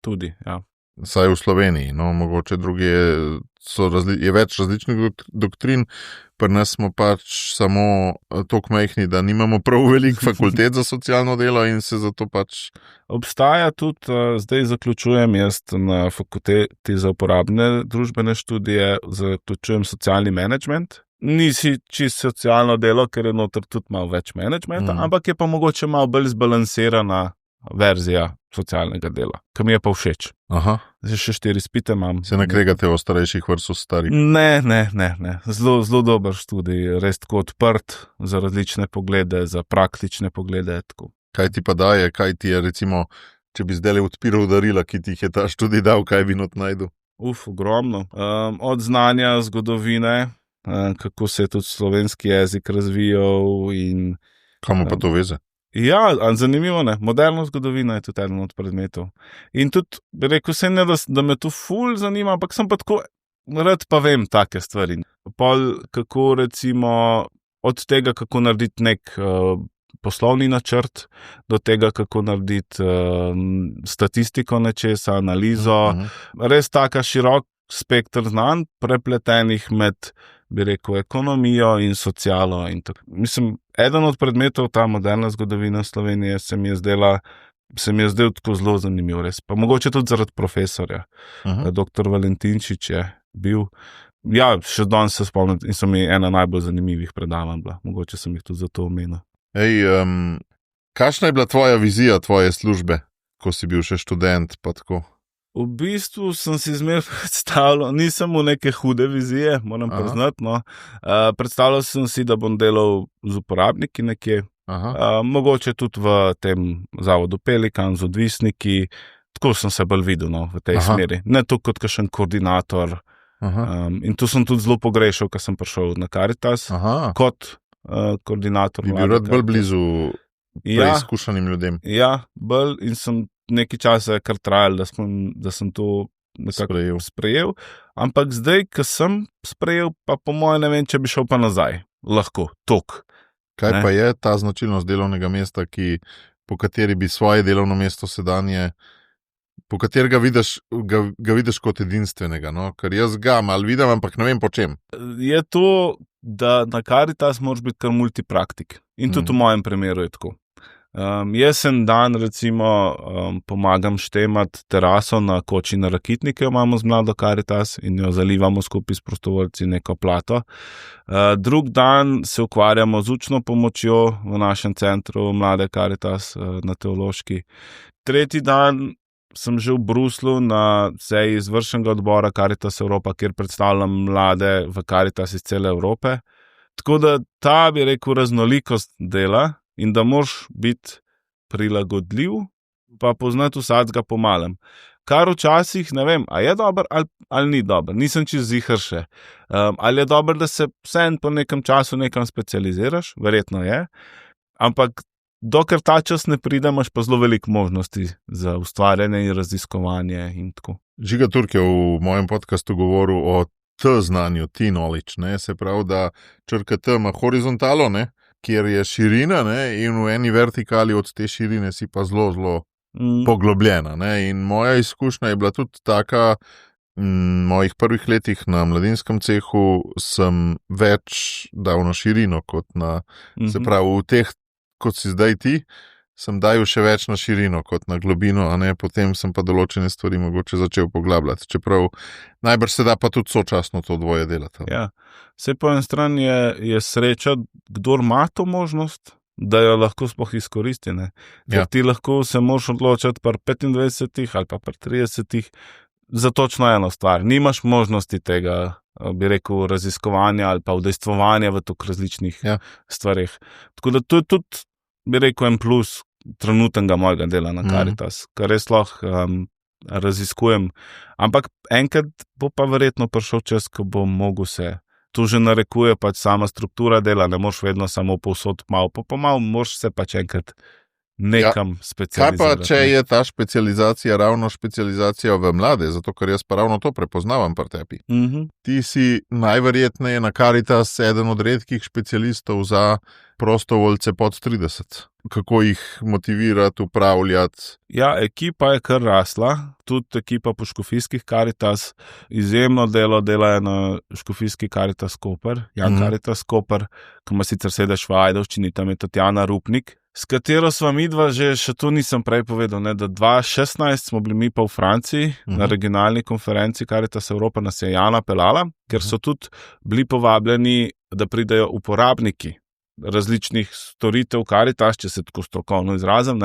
Tudi, ja. Saj v Sloveniji, no, mogoče druge je več različnih doktrin, pri nas smo pač samo toliko majhni, da nimamo prav veliko fakultet za socialno delo in se zato pač... Obstaja tudi, zdaj zaključujem jaz na fakulteti za uporabne družbene študije, zaključujem socialni management. Nisi čisto socialno delo, ker je noter tudi malo več managementa, ampak je pa mogoče malo bolj zbalansirana verzija socialnega dela, ki mi je pa všeč. Aha. Zdaj še 4 izpite imam. Se ne kregate o starejših versus starih? Ne. Zelo dober študij, res tako odprt za različne poglede, za praktične poglede. Tako. Kaj ti pa daje, kaj ti je recimo, če bi zdaj odpiral darila, ki ti jih je ta študij dal, kaj bi not najdu? Ogromno. Od znanja zgodovine, kako se je tudi slovenski jezik razvijal in... Kam pa to veze? Ja, zanimivo, ne. Moderna zgodovina je tudi eden od predmetov. In tudi, bi rekel, se ne, da me to ful zanima, ampak sem pa tako, rad pa vem take stvari. Pol, kako recimo, od tega, kako narediti nek poslovni načrt, do tega, kako narediti statistiko nečesa, analizo. Res taka širok spektr znanj, prepletenih med, bi rekel, ekonomijo in socialo. In mislim, eden od predmetov, ta moderna zgodovina Slovenije, se mi je zdel tako zelo zanimiv, res. Pa mogoče tudi zaradi profesorja. Dr. Valentinčič je bil. Ja, še danes se spomnim in so mi ena najbolj zanimivih predavanj bila. Mogoče sem jih tudi zato omenil. Kakšna je bila tvoja vizija tvoje službe, ko si bil še študent, pa tako? V bistvu sem si zmeraj predstavljal, nisem v neke hude vizije, moram priznati, no. Predstavljal sem si, da bom delal z uporabniki nekje, mogoče tudi v tem zavodu Pelikan, z odvisniki, tako sem se bolj videl, no, v tej smeri. Ne to kot kakšen koordinator. In tu sem tudi zelo pogrešal, ko sem prišel na Caritas, kot koordinator. Bi bil rad bolj blizu preizkušanim ljudem. Ja, bolj in sem nekaj časa je kar trajal, da sem to nekako sprejel. Ampak zdaj, ko sem sprejel, pa po moje ne vem, če bi šel pa nazaj. Lahko, tok. Kaj pa je ta značilnost delovnega mesta, po kateri bi svoje delovno mesto sedanje, po katerega ga vidiš kot edinstvenega, no? Ker jaz ga malo vidim, ampak ne vem po čem. Je to, da na Caritas moraš biti kar multipraktik. In tudi v mojem primeru je tako. Jaz en dan recimo pomagam štemati teraso na koči na Rakitnike, imamo z mlado Caritas in jo zalivamo skupaj s prostovoljci neko plato. Drug dan se ukvarjamo z učno pomočjo v našem centru mlade Caritas na Teološki. Tretji dan sem že v Bruslu na seji izvršnega odbora Caritas Evropa, kjer predstavljam mlade v Caritas iz cele Evrope. Tako da ta, bi rekel, raznolikost dela in da moraš biti prilagodljiv, pa poznati vsakega po malem. Kar včasih, ne vem, a je dober ali ni dober, nisem čisto ziher še. Ali je dober, da se vseeno po nekem času nekam specializiraš, verjetno je, ampak dokler ta čas ne pride, imaš pa zelo veliko možnosti za ustvarjanje in raziskovanje in tako. Žiga Turk je v mojem podcastu govoril o T-znanju, T-knowledge, ne, se pravi, da črka T ima horizontalo, ne, kjer je širina, ne, in v eni vertikali od te širine si pa zelo, zelo poglobljena, ne, in moja izkušnja je bila tudi taka, mojih prvih letih na mladinskem cehu sem več dal na širino kot na, se pravi, v teh, kot si zdaj ti, sem dajal še več na širino kot na globino, a ne, potem sem pa določene stvari mogoče začel poglabljati, čeprav najbrž se da pa tudi sočasno to dvoje delati. Ja, saj po eni strani je sreča, kdor ima to možnost, da jo lahko sploh izkoristi. Ker ti lahko se moraš odločiti pri 25 ali pa pri 30 za točno eno stvar. Nimaš možnosti tega, bi rekel, raziskovanja ali pa udejstvovanja v toliko različnih stvareh. Tako da to je tudi, bi rekel, en plus trenutnega mojega dela na Karitas, kar res lahko raziskujem. Ampak enkrat bo pa verjetno prišel čas, ko bom mogel se. Tu že narekuje pač sama struktura dela, ne moraš vedno samo povsod malo, pa malo moraš se pač enkrat nekam specializirati. Kaj pa, če je ta specializacija ravno specializacija v mlade, zato ker jaz pa ravno to prepoznavam pri tebi. Ti si najverjetneje na Karitas eden od redkih specialistov za prostovoljce pod 30. Kako jih motivirati, upravljati? Ja, ekipa je kar rasla, tudi ekipa po škofijskih Karitas, izjemno delajo na škofijski Karitas Koper, Jan Karitas Koper, ki ima sicer sedež v Ajdovščini, tam je Tatjana Rupnik, s katero sva midva že, še to nisem prej povedal, da 2016 smo bili mi pa v Franciji na regionalni konferenci Karitas Evropa, nas je Jana pelala, ker so tudi bili povabljeni, da pridejo uporabniki različnih storitev Karitas, če se tako strokovno izrazim.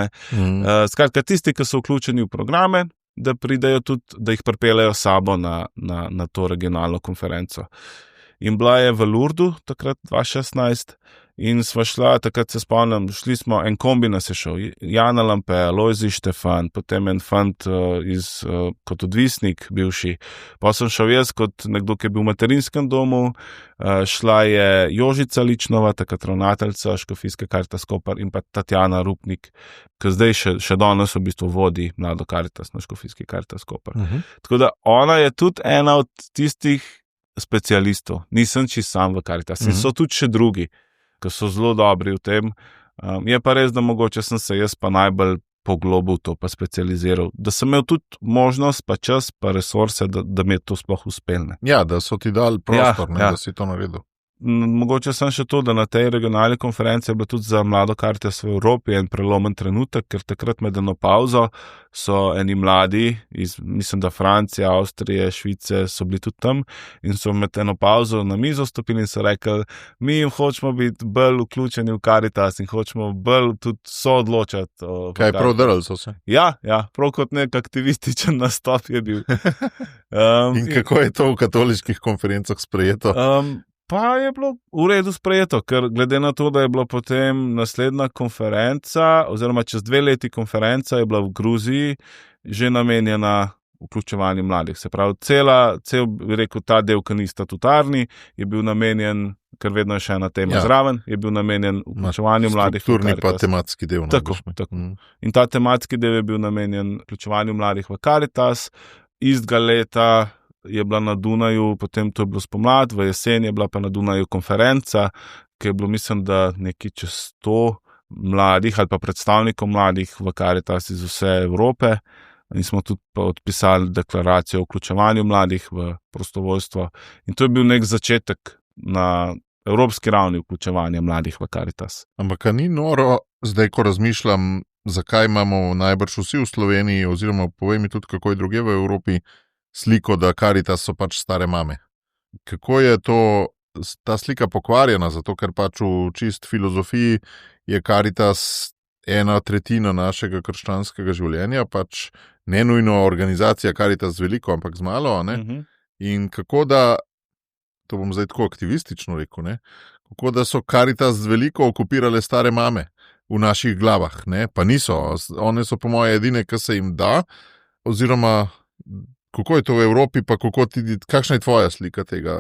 Skratka, tisti, ki so vključeni v programe, da pridejo tudi, da jih pripeljejo sabo na to regionalno konferenco. In bila je v Lourdu, takrat 2016, in sva šla, takrat se spomnim, šli smo, en kombi nas je šel, Jana Lampe, Lojzi Štefan, potem en fant kot odvisnik bivši, pa sem šel jaz kot nekdo, ki je bil v materinskem domu, šla je Jožica Ličnova, takrat ravnateljica škofijske Karitas Koper, in pa Tatjana Rupnik, ki zdaj še danes v bistvu vodi mlado Karitas na škofijski Karitas Koper. Tako da ona je tudi ena od tistih specialistov, nisem čisto sam v Karitas, in so tudi še drugi, ki so zelo dobri v tem. Je pa res, da mogoče sem se jaz pa najbolj poglobil to, pa specializiral, da sem imel tudi možnost, pa čas, pa resurse, da mi je to sploh uspelne. Ja, da so ti dali prostor, da si to naredil. Mogoče sem še to, da na tej regionalni konferenci je bilo tudi za mlado Karitas v Evropi en prelomen trenutek, ker takrat med eno pauzo so eni mladi iz, mislim, da Francije, Avstrije, Švice so bili tudi tam in so med eno pauzo na mizo stopili in so rekli, mi hočemo biti bolj vključeni v Karitas in hočemo bolj tudi soodločati. Kaj, prav drali so se? Ja, prav kot nek aktivističen nastop je bil. In kako je to v katoliških konferencah sprejeto? Pa je bilo v redu sprejeto, ker glede na to, da je bila potem naslednja konferenca, oziroma čez 2 leti konferenca je bila v Gruziji že namenjena vključevanju mladih. Se pravi, cel bi rekel, ta del, ki ni statutarni, je bil namenjen, ker vedno je še ena tema zraven, je bil namenjen vključevanju mladih. Strukturni pa tematski del. Tako. In ta tematski del je bil namenjen vključevanju mladih v Karitas. Istega leta je bila na Dunaju, potem to je bilo spomlad, v jesen je bila pa na Dunaju konferenca, ki je bilo, mislim, da nekaj čez 100 mladih ali pa predstavnikov mladih v Karitas iz vse Evrope, in smo tudi podpisali deklaracijo o vključevanju mladih v prostovoljstvo, in to je bil nek začetek na evropski ravni vključevanja mladih v Karitas. Ampak ni noro, zdaj ko razmišljam, zakaj imamo najbrž vsi v Sloveniji, oziroma povej mi tudi, kako je druge v Evropi, sliko, da Karitas so pač stare mame. Kako je ta slika pokvarjena, zato ker pač v čist filozofiji je Karitas 1/3 našega krščanskega življenja, pač ne nujno organizacija Karitas z veliko, ampak z malo, ne? In kako da, to bom zdaj tako aktivistično rekel, ne? Kako da so Karitas z veliko okupirale stare mame v naših glavah, ne? Pa niso, one so po moje edine, ki se jim da, oziroma kako je to v Evropi, pa kakšna je tvoja slika tega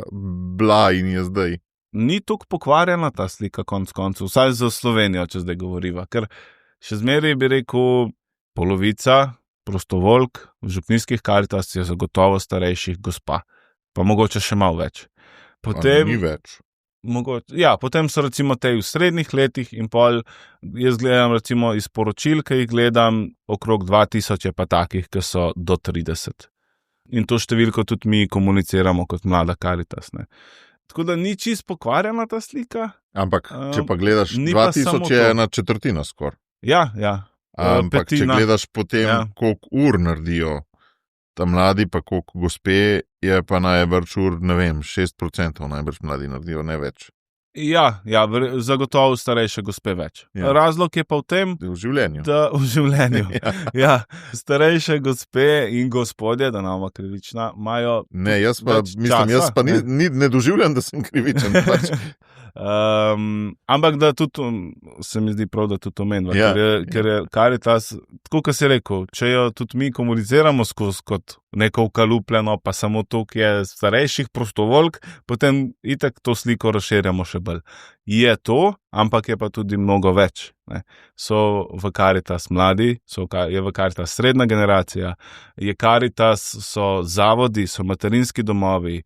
bila in je zdaj? Ni tako pokvarjena ta slika konc koncev, vsaj za Slovenijo, če zdaj govoriva, ker še zmeraj bi rekel, polovica prostovoljk v župnijskih Karitas je zagotovo starejših gospa, pa mogoče še malo več. Potem, ni več. Potem so recimo te v srednjih letih in pol, jaz gledam recimo iz poročil, ki jih gledam, okrog 2000 je pa takih, ki so do 30. In to številko tudi mi komuniciramo kot mlada Karitas. Ne. Tako da ni čisto pokvarjena ta slika. Ampak, če pa gledaš 2000 je 1/4 skoraj. Ja. Ampak, če gledaš potem, koliko ur naredijo ta mladi, pa koliko gospe, je pa najbrž ur, ne vem, 6% najbrž mladi naredijo, ne več. Ja, zagotovo starejše gospe več. Ja. Razlog je pa v tem, v življenju. V življenju. Ja. Starejše gospe in gospodje, da nama krivična, imajo. Ne, jaz pa ne doživljam, da sem krivičen. Pač. Ampak da tudi se mi zdi prav, da tudi omenjava, ker je Karitas, tako kot si rekel, če jo tudi mi komuniciramo skozi kot neko ukalupljeno, pa samo to, ki je starejših prostovoljk, potem itak to sliko razširjamo še bolj. Je to, ampak je pa tudi mnogo več. Ne. So v Karitas mladi, je v Karitas srednja generacija, je Karitas, so zavodi, so materinski domovi,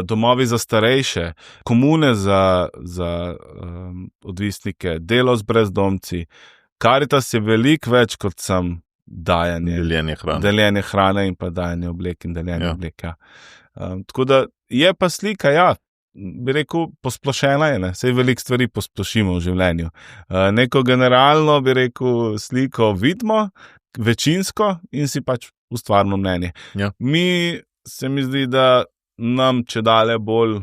domovi za starejše, komune za odvisnike, delo z brezdomci. Karitas je veliko več kot sam dajanje. Deljenje hrane in pa dajanje oblek in deljenje oblek. Ja. Tako da je pa slika, bi rekel, posplošena je, ne? Sej veliko stvari posplošimo v življenju. Neko generalno, bi rekel, sliko vidimo, večinsko in si pač ustvarimo mnenje. Ja. Se mi zdi, da nam čedalje bolj,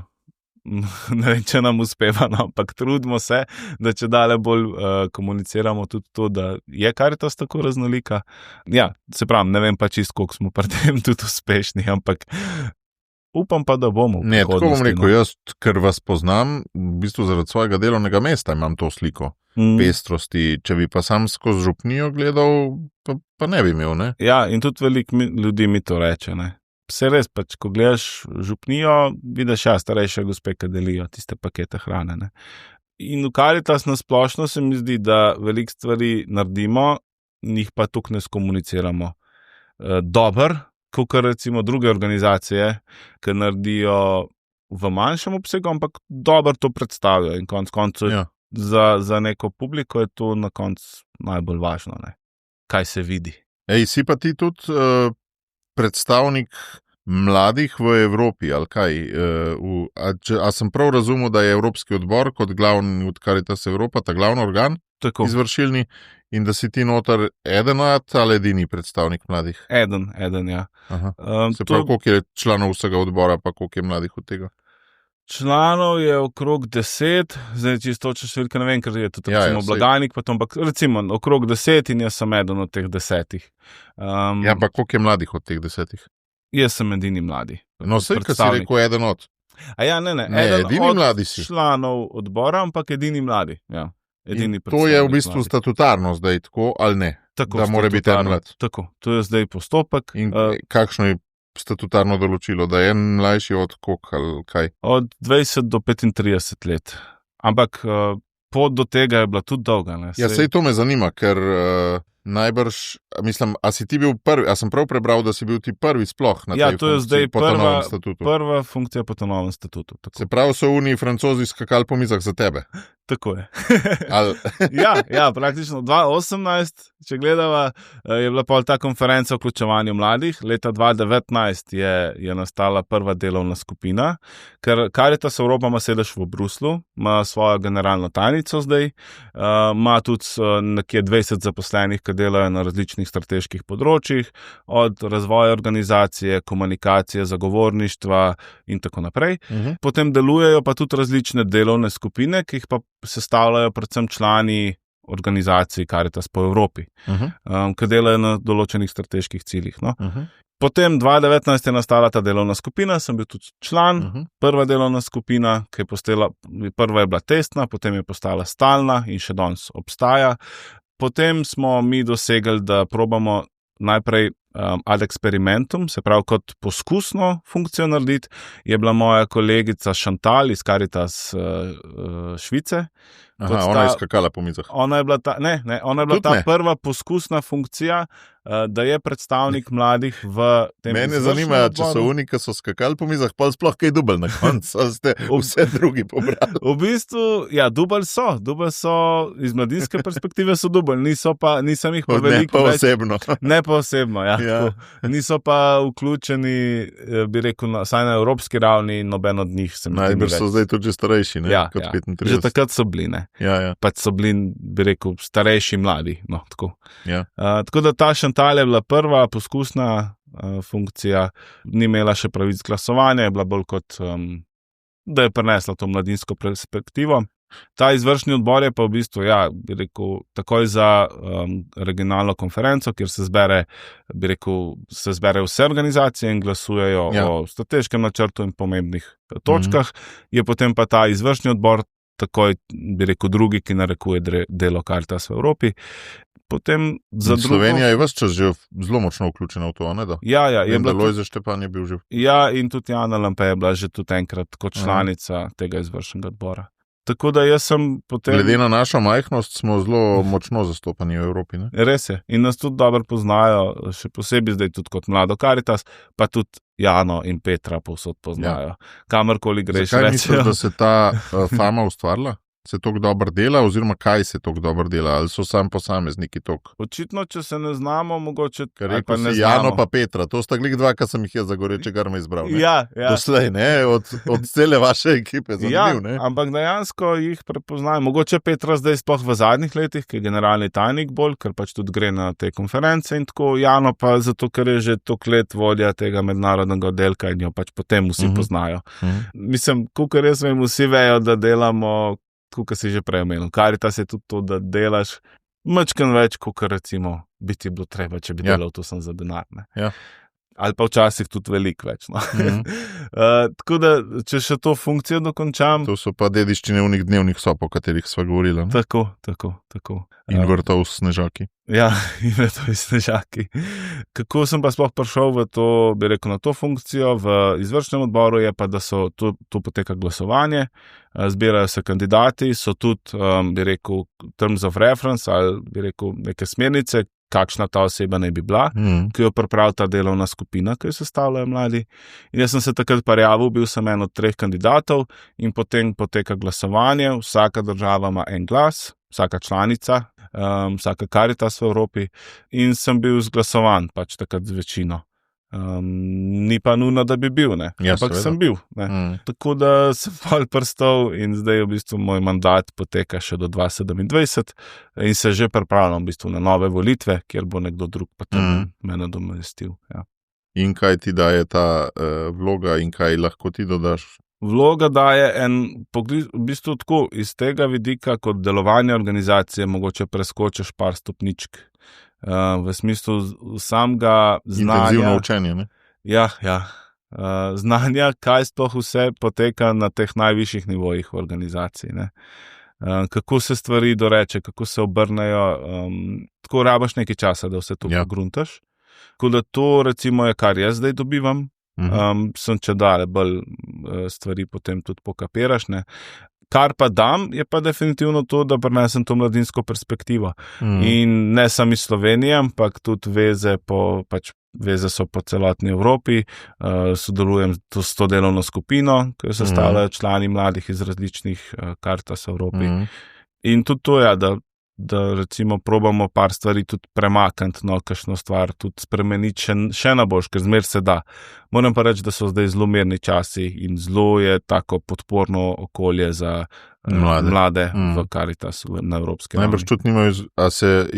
ne vem, če nam uspeva, no, ampak trudimo se, da čedalje bolj komuniciramo tudi to, da je Karitas tako raznolika. Ja, se pravim, ne vem pa čisto, koliko smo pri tem tudi uspešni, ampak upam pa, da bomo. Ne, tako bom rekel, jaz, ker vas poznam, v bistvu zaradi svojega delovnega mesta imam to sliko pestrosti. Če bi pa sam skozi župnijo gledal, pa ne bi imel, ne? Ja, in tudi veliko ljudi mi to reče, ne. Vse res, pač, ko gledaš župnijo, vidiš starejše gospe, ki delijo tiste pakete hrane, ne. In v Karitas na splošno se mi zdi, da veliko stvari naredimo, njih pa tukaj ne skomuniciramo. Dober, kot recimo druge organizacije, ki naredijo v manjšem obsegu, ampak dobro to predstavijo in konec koncev za neko publiko je to na koncu najbolj važno, ne. Kaj se vidi. Si pa ti tudi predstavnik mladih v Evropi, ali kaj? A sem prav razumel, da je Evropski odbor kot glavni od Karitas Evropa, ta glavni organ izvršilni, in da si ti noter eden ali edini predstavnik mladih? Eden, ja. Se pravi, koliko je članov vsega odbora, pa koliko je mladih od tega? Članov je okrog 10, zdaj čisto točno številka ne vem, ker je tudi blagajnik, ampak recimo okrog 10 in jaz sem eden od teh 10. Pa koliko je mladih od teh 10? Jaz sem edini mladi. No, vse, kar si rekel, eden od. Ne, edini mladi si. Članov odbora, ampak edini mladi, ja. To je v bistvu mladih. Statutarno zdaj, tako ali ne? Tako, da mora biti en mlad. Tako, to je zdaj postopek. In kakšno je statutarno določilo, da je en mlajši od koliko ali kaj? Od 20 do 35 let. Ampak pot do tega je bila tudi dolga. Ne? Sej to me zanima, ker najbrž, mislim, a si ti bil prvi, a sem prav prebral, da si bil ti prvi sploh na tej funkciji? To je zdaj prva funkcija po novem statutu. Tako. Se pravi, so oni Francozi skakali po mizah za tebe? Tako je. Ja, praktično 2018, če gledava, je bila pol ta konferenca o vključevanju mladih. Leta 2019 je nastala prva delovna skupina, ker Karitas Evropa ima sedež v Bruslu, ima svojo generalno tajnico zdaj, ima tudi nekje 20 zaposlenih, ki delajo na različnih strateških področjih, od razvoja organizacije, komunikacije, zagovorništva in tako naprej. Potem delujejo pa tudi različne delovne skupine, ki jih pa sestavljajo predvsem člani organizacij Karitas po Evropi, ki delajo na določenih strateških ciljih. No? Potem 2019 je nastala ta delovna skupina, sem bil tudi član, prva delovna skupina, ki je postala, prva je bila testna, potem je postala stalna in še danes obstaja. Potem smo mi dosegli, da probamo najprej ad experimentum, se pravi kot poskusno funkcijo narediti, je bila moja kolegica Chantal iz Karitas Švice. Ona je skakala po mizah. Ona je bila ta prva poskusna funkcija, da je predstavnik mladih v tem. Mene zanima, če so oni, ki so skakali po mizah, pa sploh kaj dubelj na koncu, ste vse drugi pobrali. V bistvu, ja, dubelj so, iz mladinske perspektive so dubelj, nisem jih pa veliko več. Ne pa osebno, ja. Niso pa vključeni, bi rekel, saj na evropski ravni, noben od njih se mi zdi. Najbrž so zdaj tudi že starejši, ne? Kot 35. Že takrat so bili, ne? Pač so bili, bi rekel, starejši mladi, no, tako. Tako da ta Chantal je bila prva poskusna funkcija, ni imela še pravic glasovanja, je bila bolj kot da je prinesla to mladinsko perspektivo. Ta izvršni odbor je pa v bistvu, bi rekel, takoj za regionalno konferenco, kjer se zbere vse organizacije in glasujejo o strateškem načrtu in pomembnih točkah, je potem pa ta izvršni odbor takoj, bi rekel, drugi, ki narekuje delo Karitas v Evropi. Potem za Slovenija je ves čas že zelo močno vključena v to, ne da? Ja. Lojze Štepan je bil že. Ja, in tudi Jana Lampe je bila že tudi enkrat kot članica tega izvršnega odbora. Tako da jaz sem potem... Glede na našo majhnost smo zelo močno zastopani v Evropi, ne? Res je. In nas tudi dobro poznajo, še posebej zdaj tudi kot mlado Karitas, pa tudi Jano in Petra povsod poznajo. Kamorkoli greš, Zakaj misliš, da se ta fama ustvarila? Se toliko dobro dela, oziroma kaj se toliko dobro dela, ali so sam posamezniki toliko? Očitno, če se ne znamo, mogoče... Ker rekel si Jano pa Petra, to sta glih dva, ki sem jih jaz za Goreče Grme izbral. Ne? Ja. Doslej, ne? Od cele vaše ekipe, zanimiv, ne? Ampak dejansko jih prepoznajo. Mogoče Petra zdaj sploh v zadnjih letih, ki je generalni tajnik bolj, ker pač tudi gre na te konference in tako. Jano pa zato, ker je že toliko let vodja tega mednarodnega oddelka in jo pač potem vsi poznajo. Mislim, kakor jaz vem, vsi vejo, da delamo, kot si že prej omenil. Karitas je tudi to, da delaš mačken več, kot recimo bi ti bilo treba, če bi delal to sem za denar. Ja. Ali pa včasih tudi veliko več. No. Tako da, če še to funkcijo dokončam... To so pa dediščine unih dnevnih sob, o katerih sva govorila. Ne? Tako. In vrtov s snežaki. Ja, in vrtov s snežaki. Kako sem pa sploh prišel v to, bi rekel, na to funkcijo v izvršnem odboru, je pa, da so to poteka glasovanje, zbirajo se kandidati, so tudi, bi rekel, terms of reference ali bi rekel, neke smernice, kakšna ta oseba naj bi bila, ki jo pripravi ta delovna skupina, ki jo sestavljajo mladi. In jaz sem se takrat prijavil, bil sem en od 3 kandidatov in potem poteka glasovanje, vsaka država ima en glas, vsaka članica, vsaka Karitas v Evropi in sem bil zglasovan pač takrat z večino. Ni pa nujno, da bi bil, ne? Ampak sem bil. Ne? Tako da sem pol prstal in zdaj v bistvu moj mandat poteka še do 2027 in se že pripravljam v bistvu na nove volitve, kjer bo nekdo drug potem me nadomestil. Ja. In kaj ti daje ta vloga in kaj lahko ti dodaš? Vloga daje v bistvu tako, iz tega vidika kot delovanja organizacije mogoče preskočiš par stopničk. V smislu samega znanja. Intenzivno učenje, ne? Ja. Znanja, kaj sploh vse poteka na teh najvišjih nivojih v organizaciji, ne? Kako se stvari doreče, kako se obrnejo, tako rabaš nekaj časa, da vse to pogruntaš. Tako da to recimo je, kar jaz zdaj dobivam, sem če dale bolj stvari potem tudi pokapiraš, ne? Kar pa dam, je pa definitivno to, da prinesem to mladinsko perspektivo. In ne samo iz Slovenije, ampak tudi veze so po celotni Evropi, sodelujem s to delovno skupino, ki jo sestavljajo člani mladih iz različnih Karitas v Evropi. In tudi to je, da recimo probamo par stvari tudi premakniti, kakšno stvar tudi spremeniti še na boljše, ker zmer se da. Moram pa reči, da so zdaj zelo mirni časi in zelo je tako podporno okolje za mlade v Karitas na evropski ravni. Najbrž tudi nimajo, a se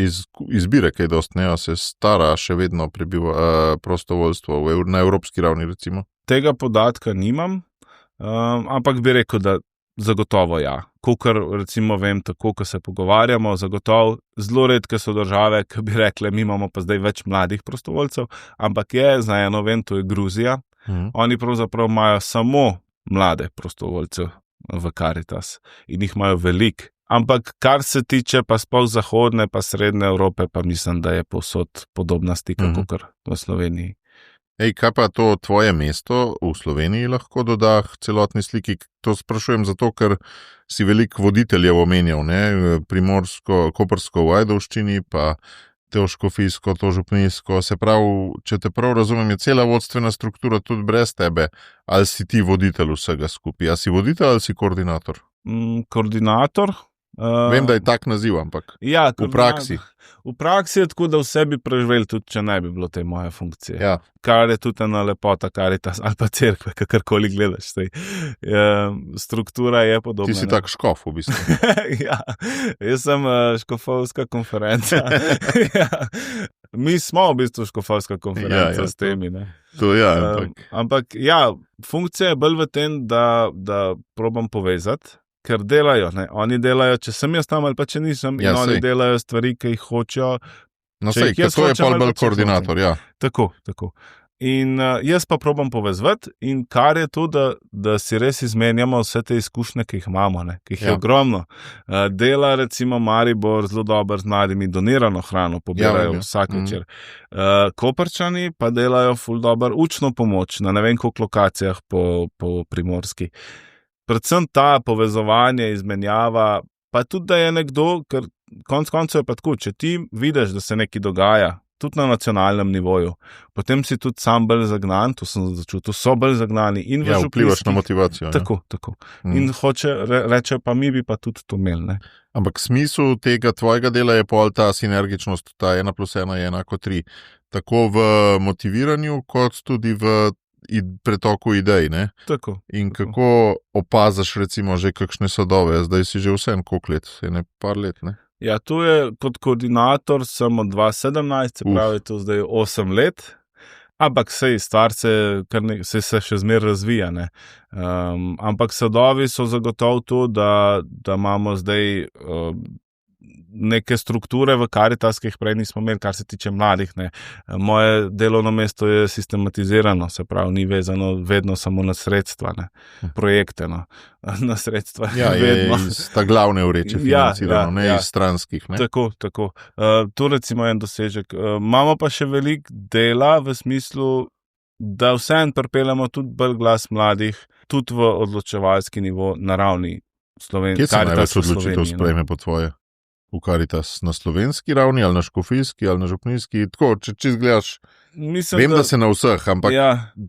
izbire kaj dosti, ne? A se stara še vedno prostovoljstvo na evropski ravni, recimo? Tega podatka nimam, ampak bi rekel, da zagotovo ja. Kakor recimo vem, tako, ko se pogovarjamo, zagotovo zelo redke so države, ki bi rekle, mi imamo pa zdaj več mladih prostovoljcev, ampak za eno vem, to je Gruzija. Oni pravzaprav imajo samo mlade prostovoljce v Karitas in jih imajo veliko. Ampak kar se tiče pa sploh zahodne pa srednje Evrope, pa mislim, da je povsod podobna stika, kakor v Sloveniji. Kaj pa to tvoje mesto v Sloveniji lahko doda celotni sliki? To sprašujem zato, ker si veliko voditeljev omenjal, ne? Primorsko, Koprsko v Ajdovščini, pa Teoškofijsko, to župnijsko. Se pravi, če te prav razumem, je cela vodstvena struktura tudi brez tebe. Ali si ti voditelj vsega skupaj? A si voditelj ali si koordinator? Koordinator. Vem, da je tak naziv, ampak v praksi. V praksi je tako, da vse bi preživeli, tudi če ne bi bilo te moje funkcije. Ja. Kar je tudi ena lepota Karitas ali pa cerkve, kakorkoli gledaš. Struktura je podobna. Ti si tak škof, v bistvu. Ja, jaz sem škofovska konferenca. Ja. Mi smo v bistvu škofovska konferenca s temi. Ampak funkcija je bolj v tem, da probam povezati, ker delajo. Ne? Oni delajo, če sem jaz tam ali pa če nisem, in oni delajo stvari, ki jih hočejo. No, to je bolj koordinator, ja. Tako. In jaz pa probam povezati, in kar je to, da si res izmenjamo vse te izkušnje, ki jih imamo, ne? Ki jih je ogromno. Dela recimo Maribor zelo dobro z mladimi, donirano hrano pobirajo vsak večer. Koprčani pa delajo ful dobro učno pomoč na ne vem koliko lokacijah po Primorski. Predvsem ta povezovanje, izmenjava, pa tudi, da je nekdo, ker konec koncev je pa tako, če ti vidiš, da se nekaj dogaja, tudi na nacionalnem nivoju, potem si tudi sam bolj zagnan, to sem začutil, so bolj zagnani. In vplivaš na motivacijo. Tako. In reče, pa mi bi pa tudi to imeli. Ne? Ampak smisel tega tvojega dela je pol ta sinergičnost, ta 1+1 je enako 3. Tako v motiviranju, kot tudi v pretoku idej. Ne? Tako. In kako opazaš recimo že kakšne sadove, zdaj si že vsem koliko let, je ne par let, ne? Ja, tu je kot koordinator sem od 2017, se pravi, to zdaj 8 let, ampak stvar se še zmeraj razvija. Ne? Ampak sadovi so zagotovo to, da imamo zdaj neke strukture v Karitas, ki jih prej nismo imeli, kar se tiče mladih. Ne. Moje delovno mesto je sistematizirano, se pravi, ni vezano vedno samo na sredstva, ne. Projekte, no. Na sredstva. Ja, je iz ta glavne vreče financirano, ne iz stranskih. Ne. Tako. Tu recimo en dosežek. Imamo pa še veliko dela v smislu, da vseeno pripeljamo tudi bolj glas mladih, tudi v odločevalski nivo na ravni Slovenije. Kje se največ odločitev sprejme po tvoje? V Karitas na slovenski ravni, ali na škofijski, ali na župnijski, tako, če gledaš, vem, da se na vseh, ampak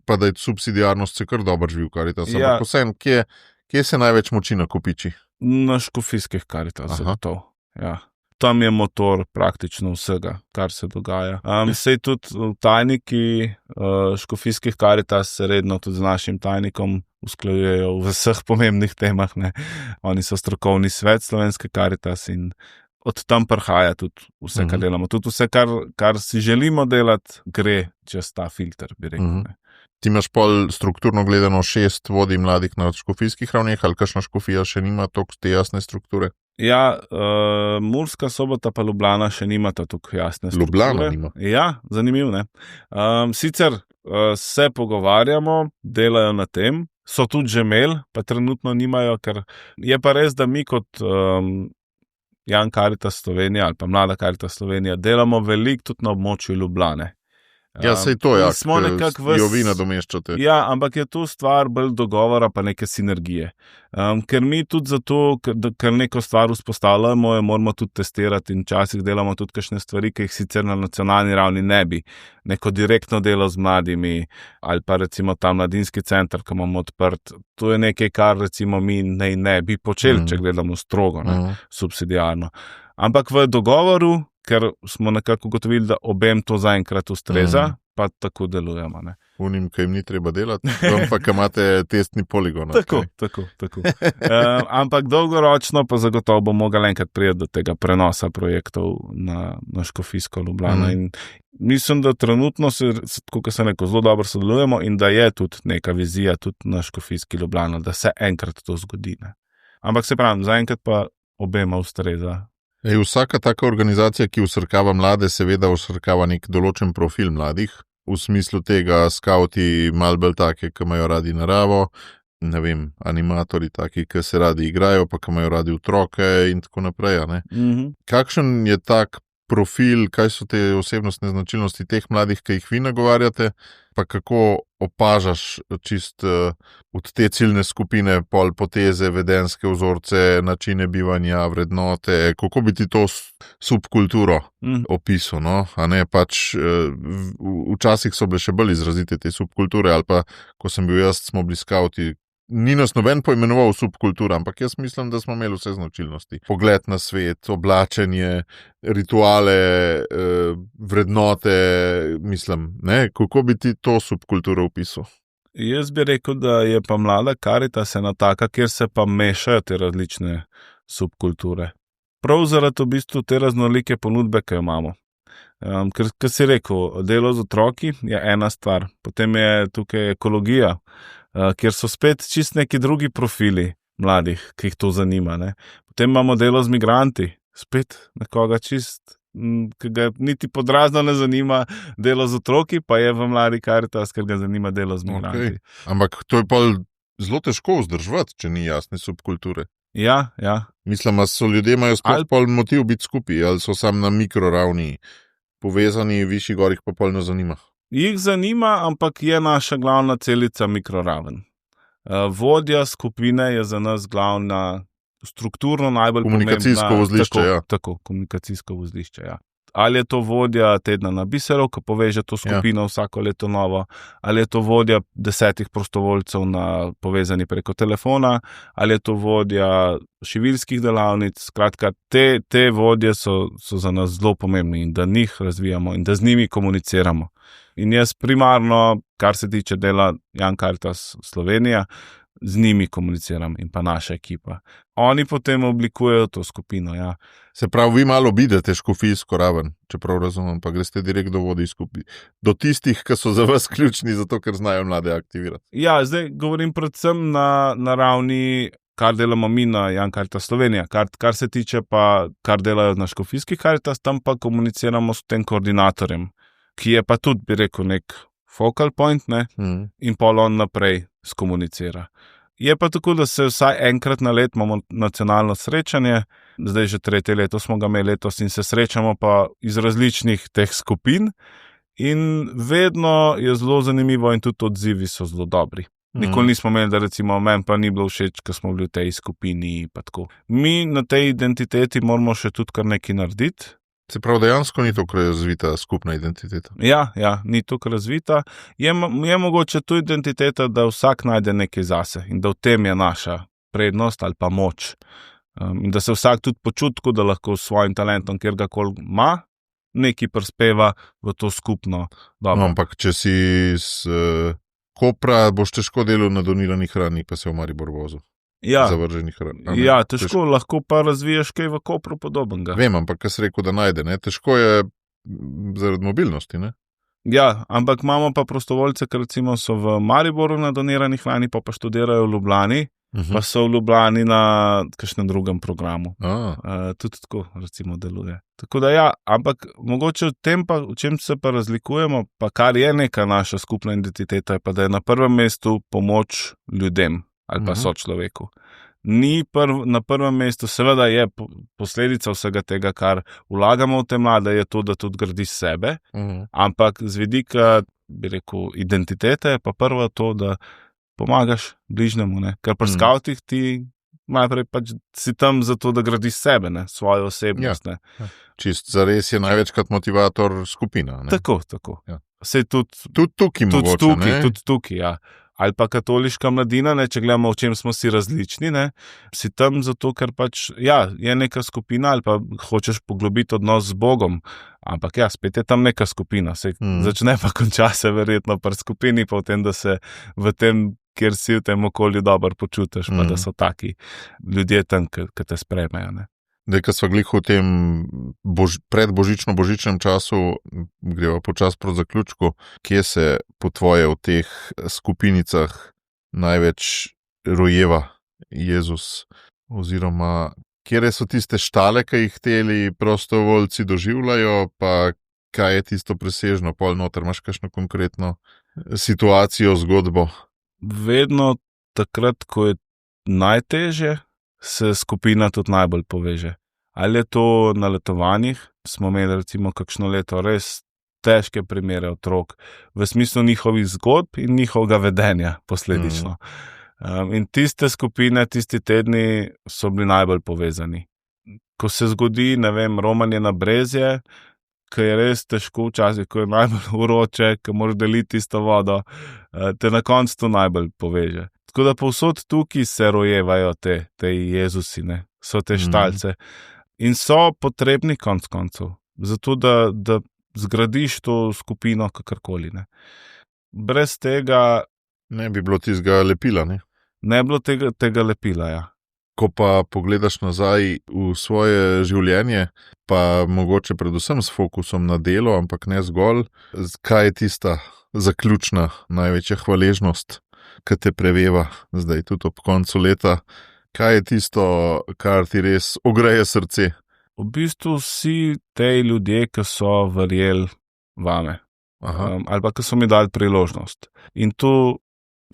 pa da je subsidiarnost se kar dobro živi v Karitas, ampak vsem, kje se največ moči nakopiči? Na škofijskih Karitas, zato. Ja. Tam je motor praktično vsega, kar se dogaja. Sej tudi tajniki škofijskih Karitas se redno tudi z našim tajnikom usklajujejo v vseh pomembnih temah. Ne. Oni so strokovni svet Slovenske Karitas in od tam prihaja tudi vse, kar delamo. Tudi vse, kar si želimo delati, gre čez ta filter, bi rekel. Ti imaš pol strukturno gledano 6 vodij mladih na škofijskih ravneh, ali kakšna škofija še nima toliko te jasne strukture? Ja, Murska Sobota pa Ljubljana še nimata tako jasne strukture. Ljubljana nima? Ja, zanimivo, ne. Sicer se pogovarjamo, delajo na tem, so tudi že imeli, pa trenutno nimajo, ker je pa res, da mi kot Young Caritas Slovenija ali pa Mlada Caritas Slovenija delamo veliko tudi na območju Ljubljane. Ja, sej to, jo vi nadomeščate. Ja, ampak je to stvar bolj dogovora pa neke sinergije. Ker mi tudi zato, ker neko stvar vzpostavljamo, jo moramo tudi testirati in včasih delamo tudi kakšne stvari, ki jih sicer na nacionalni ravni ne bi. Neko direktno delo z mladimi ali pa recimo ta mladinski center, ki imamo odprt. To je nekaj, kar recimo mi ne bi počeli, če gledamo strogo, subsidiarno. Ampak v dogovoru, ker smo nekako ugotovili, da obem to zaenkrat ustreza, pa tako delujemo. Ne. Unim, ki jim ni treba delati, pa ki imate testni poligon. Tako. Ampak dolgoročno pa zagotovo bo mogel enkrat priti do tega prenosa projektov na škofijsko Ljubljano. In mislim, da trenutno kot se neko zelo dobro sodelujemo in da je tudi neka vizija tudi na škofijski Ljubljano, da se enkrat to zgodi. Ne. Ampak se pravim, zaenkrat pa obema ustreza. Vsaka taka organizacija, ki vsrkava mlade, seveda vsrkava nek določen profil mladih, v smislu tega skauti malo bolj take, ki imajo radi naravo, ne vem, animatorji taki, ki se radi igrajo, pa ki imajo radi otroke in tako naprej. Ne? Kakšen je tak profil, kaj so te osebnostne značilnosti teh mladih, ki jih vi nagovarjate, pa kako opažaš čist od te ciljne skupine pol poteze, vedenske vzorce, načine bivanja, vrednote, kako bi ti to subkulturo opisal, no? A ne, pač včasih so bile še bolj izrazite te subkulture, ali pa, ko sem bil jaz, smo bili skauti, ni nas noben poimenoval subkultura, ampak jaz mislim, da smo imeli vse značilnosti. Pogled na svet, oblačenje, rituale, vrednote, mislim, ne? Kako bi ti to subkulturo opisal? Jaz bi rekel, da je pa Mlada Caritas ena taka, kjer se pa mešajo te različne subkulture. Prav zaradi v bistvu te raznolike ponudbe, ki jo imamo. Ker si rekel, delo z otroki je ena stvar, potem je tukaj ekologija, kjer so spet čist neki drugi profili mladih, ki jih to zanima. Ne? Potem imamo delo z migranti, spet nekoga čist, ki ga niti podrazno ne zanima delo z otroki, pa je v Mladi Karitas, ker ga zanima delo z migranti. Okay. Ampak to je pa zelo težko vzdrževati, če ni jasne subkulture. Ja. Mislim, da so ljudje imajo sploh pol motiv biti skupaj, ali so sam na mikroravni povezani, višji gorih pa polno zanima. Jih zanima, ampak je naša glavna celica mikroraven. Vodja skupine je za nas glavna, strukturno najbolj komunikacijsko vozlišče. Tako, komunikacijsko vozlišče, ja. Ali je to vodja tedna na Biserov, ki poveže to skupino vsako leto novo, ali je to vodja 10 prostovoljcev povezani preko telefona, ali je to vodja šiviljskih delavnic. Skratka, te vodje so za nas zelo pomembni in da njih razvijamo in da z njimi komuniciramo. In jaz primarno, kar se tiče dela Young Caritas Slovenija, z njimi komuniciram in pa naša ekipa. Oni potem oblikujejo to skupino, ja. Se pravi, vi malo bidete škofijsko raven, čeprav razumem, pa greste direkt do vodij skupaj. Do tistih, ki so za vas ključni, zato ker znajo mlade aktivirati. Ja, zdaj govorim predvsem na ravni, kar delamo mi na Young Caritas Slovenija. Kar se tiče pa, kar delajo na škofijski Caritas, tam pa komuniciramo s tem koordinatorjem, ki je pa tudi, bi rekel, nek focal point, ne? In pol on naprej skomunicira. Je pa tako, da se vsaj enkrat na let imamo nacionalno srečanje, zdaj že 3. leto smo ga imeli letos in se srečamo pa iz različnih teh skupin in vedno je zelo zanimivo in tudi odzivi so zelo dobri. Nikoli nismo imeli, da recimo meni pa ni bilo všeč, ko smo bili v tej skupini pa tako. Mi na tej identiteti moramo še tudi kar nekaj narediti. Se pravi, dejansko ni tako razvita skupna identiteta. Ja, ni tako razvita. Je mogoče tu identiteta, da vsak najde nekaj zase in da v tem je naša prednost ali pa moč. In da se vsak tudi počuti, da lahko s svojim talentom, kjer ga koli ima, nekaj prispeva v to skupno dobro. No, ampak če si iz Kopra, boš težko delal na doniranih hrani, pa se v Maribor vozil. Zavrženih hran. Ja, težko, lahko pa razviješ kaj v Kopru podobnega. Vem, ampak kaj si rekel, da najde, ne? Težko je zaradi mobilnosti, ne? Ja, ampak imamo pa prostovoljce, ki recimo so v Mariboru na doniranih hrani, pa študirajo v Ljubljani, pa so v Ljubljani na kakšnem drugem programu. Tudi tako recimo deluje. Tako da ja, ampak mogoče v čem se pa razlikujemo, pa kar je neka naša skupna identiteta, je pa, da je na prvem mestu pomoč ljudem ali pa sočloveku. Ni na prvem mestu, seveda je posledica vsega tega, kar vlagamo v te mlade, je to, da tudi gradiš sebe, ampak z vidika, bi rekel, identitete je pa prvo to, da pomagaš bližnjemu, ne? Ker pri skavtih ti najprej pač si tam zato, da gradiš sebe, ne? Svojo osebnost. Ne? Čist zares je največkrat motivator skupina. Ne? Tako. Ja. Sej tudi tukaj mogoče, ne? Tudi tukaj, ja. Ali pa katoliška mladina, ne, če gledamo, v čem smo si različni, ne, si tam zato, ker pač, ja, je neka skupina ali pa hočeš poglobiti odnos z Bogom, ampak ja, spet je tam neka skupina, se začne pa konča se verjetno pri skupini, pa v tem, da se v tem, kjer si v tem okolju dobro počutiš, pa da so taki ljudje tam, ki te sprejmejo, ne. Zdaj, ko smo glih v tem predbožično-božičnem času, greva počas proti zaključku, kje se po tvoje v teh skupinicah največ rojeva Jezus, oziroma kje so tiste štale, ki jih teli prostovoljci doživljajo, pa kaj je tisto presežno, pol noter imaš kakšno konkretno situacijo, zgodbo? Vedno takrat, ko je najtežje, se skupina tudi najbolj poveže. Ali je to na letovanjih, smo imeli recimo kakšno leto res težke primere otrok, v smislu njihovih zgodb in njihovega vedenja posledično. In tiste skupine, tisti tedni so bili najbolj povezani. Ko se zgodi, ne vem, romanje na Brezje, ko je res težko včasih, ko je najbolj vroče, ko moraš deliti isto vodo, te na koncu to najbolj poveže. Tako da povsod tukaj se rojevajo te Jezusi, ne? So te štalce. In so potrebni konc koncev, zato da zgradiš to skupino kakorkoli. Ne? Brez tega... Ne bi bilo tistega lepila, ne? Ne bi bilo tega lepila, ja. ko pa pogledaš nazaj v svoje življenje, pa mogoče predvsem s fokusom na delo, ampak ne zgolj, kaj je tista zaključna največja hvaležnost, ki te preveva zdaj tudi ob koncu leta? Kaj je tisto, kar ti res ogreje srce? V bistvu vsi te ljudje, ki so verjeli vame, ali pa ki so mi dali priložnost. In tu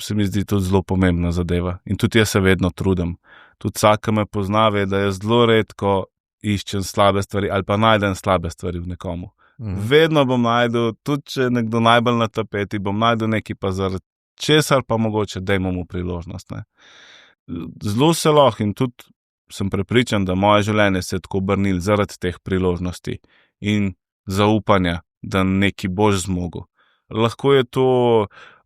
se mi zdi tudi zelo pomembna zadeva. In tudi jaz se vedno trudim. Tudi vsak, ki me pozna, ve, da jaz zelo redko iščem slabe stvari ali pa najdem slabe stvari v nekomu. Vedno bom najdel, tudi če je nekdo najbolj na tapeti, bom najdel nekaj pa zaradi česar pa mogoče dajmo mu priložnost. Ne. Zelo se lahko in tudi sem prepričan, da moje življenje se je tako obrnilo zaradi teh priložnosti in zaupanja, da neki boš zmogel. Lahko je to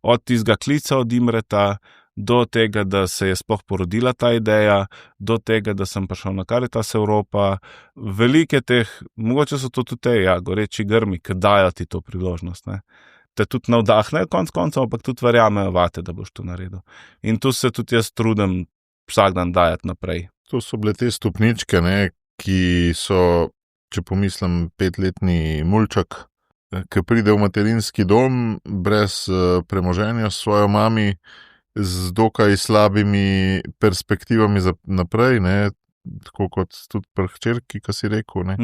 od tistega klica od Imreta, do tega, da se je sploh porodila ta ideja, do tega, da sem prišel na Karitas Evropa. Velike teh, mogoče so to tudi te, goreči grmi, ki dajo ti to priložnost. Ne. Te tudi navdahnejo konc koncev, ampak tudi verjamejo vate, da boš to naredil. In tu se tudi jaz trudim vsak dan dajati naprej. To so bile te stopničke, ne, ki so, če pomislim, 5-letni mulček, ki pride v materinski dom brez premoženja s svojo mami, z dokaj slabimi perspektivami za naprej, ne, tako kot tudi pri hčerki, ki si rekel. Ne.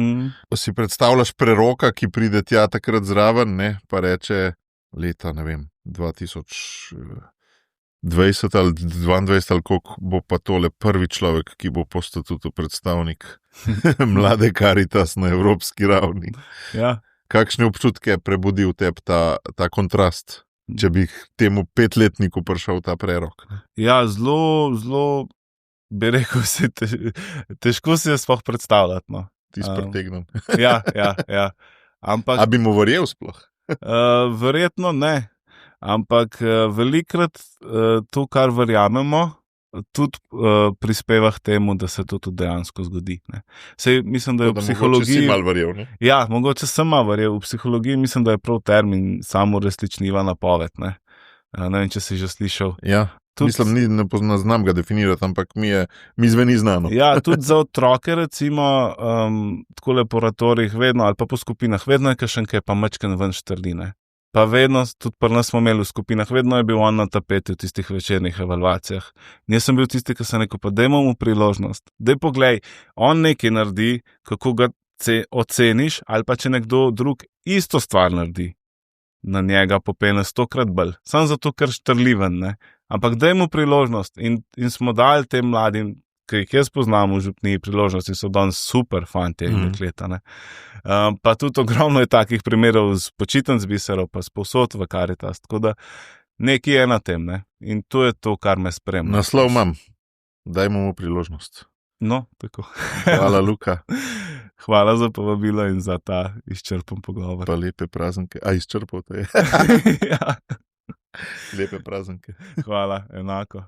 Si predstavljaš preroka, ki pride tja takrat zraven, ne, pa reče leta, ne vem, 2020 ali 2022 ali koliko bo pa tole prvi človek, ki bo po statutu predstavnik mlade Karitas na evropski ravni. Ja. Kakšne občutke prebudi v tebi ta kontrast, če bi temu 5-letniku prišel ta prerok? Ja, zelo, bi rekel, težko si je sploh predstavljati. No. Ti si pretegnen. Ja. Ampak, a bi mu verjel sploh? Verjetno ne. Ampak velikrat to, kar verjamemo, tudi prispeva k temu, da se to tudi dejansko zgodi. Ne. Sej, mislim, da je v psihologiji... Mogoče si mal verjel, ne? Ja, mogoče sem mal verjel. V psihologiji mislim, da je prav termin samoresničljiva napoved. Ne vem, če si že slišal. Ja, tudi... mislim, ne znam ga definirati, ampak mi zveni znano. Ja, tudi za otroke, recimo, tako laboratorijih vedno, ali pa po skupinah, vedno je kakšen, ki je pa mačken ven štrline. Pa vedno, tudi pri nas smo imeli v skupinah, vedno je bil on na tapeti v tistih večernih evalvacijah. Jaz sem bil tisti, ki sem rekel, pa dajmo mu priložnost. Daj poglej, on nekaj naredi, kako ga oceniš, ali pa če nekdo drug isto stvar naredi, na njega popene 100-krat bolj. Samo zato, ker štrliven, ne. Ampak daj mu priložnost in smo dali tem mladim, ki jih jaz poznam v župniji, priložnosti, so danes super fantje in dekleta. Ne. Pa tudi ogromno je takih primerov z počitnic biserov, pa spovsod v Karitas, tako da nekaj je na tem, ne. In to je to, kar me spremlja. Naslov imam, dajmo mu priložnost. No, tako. Hvala, Luka. Hvala za povabilo in za ta izčrpen pogovor. Pa lepe praznike. A izčrpal te je? Ja. Lepe praznike. Hvala, enako.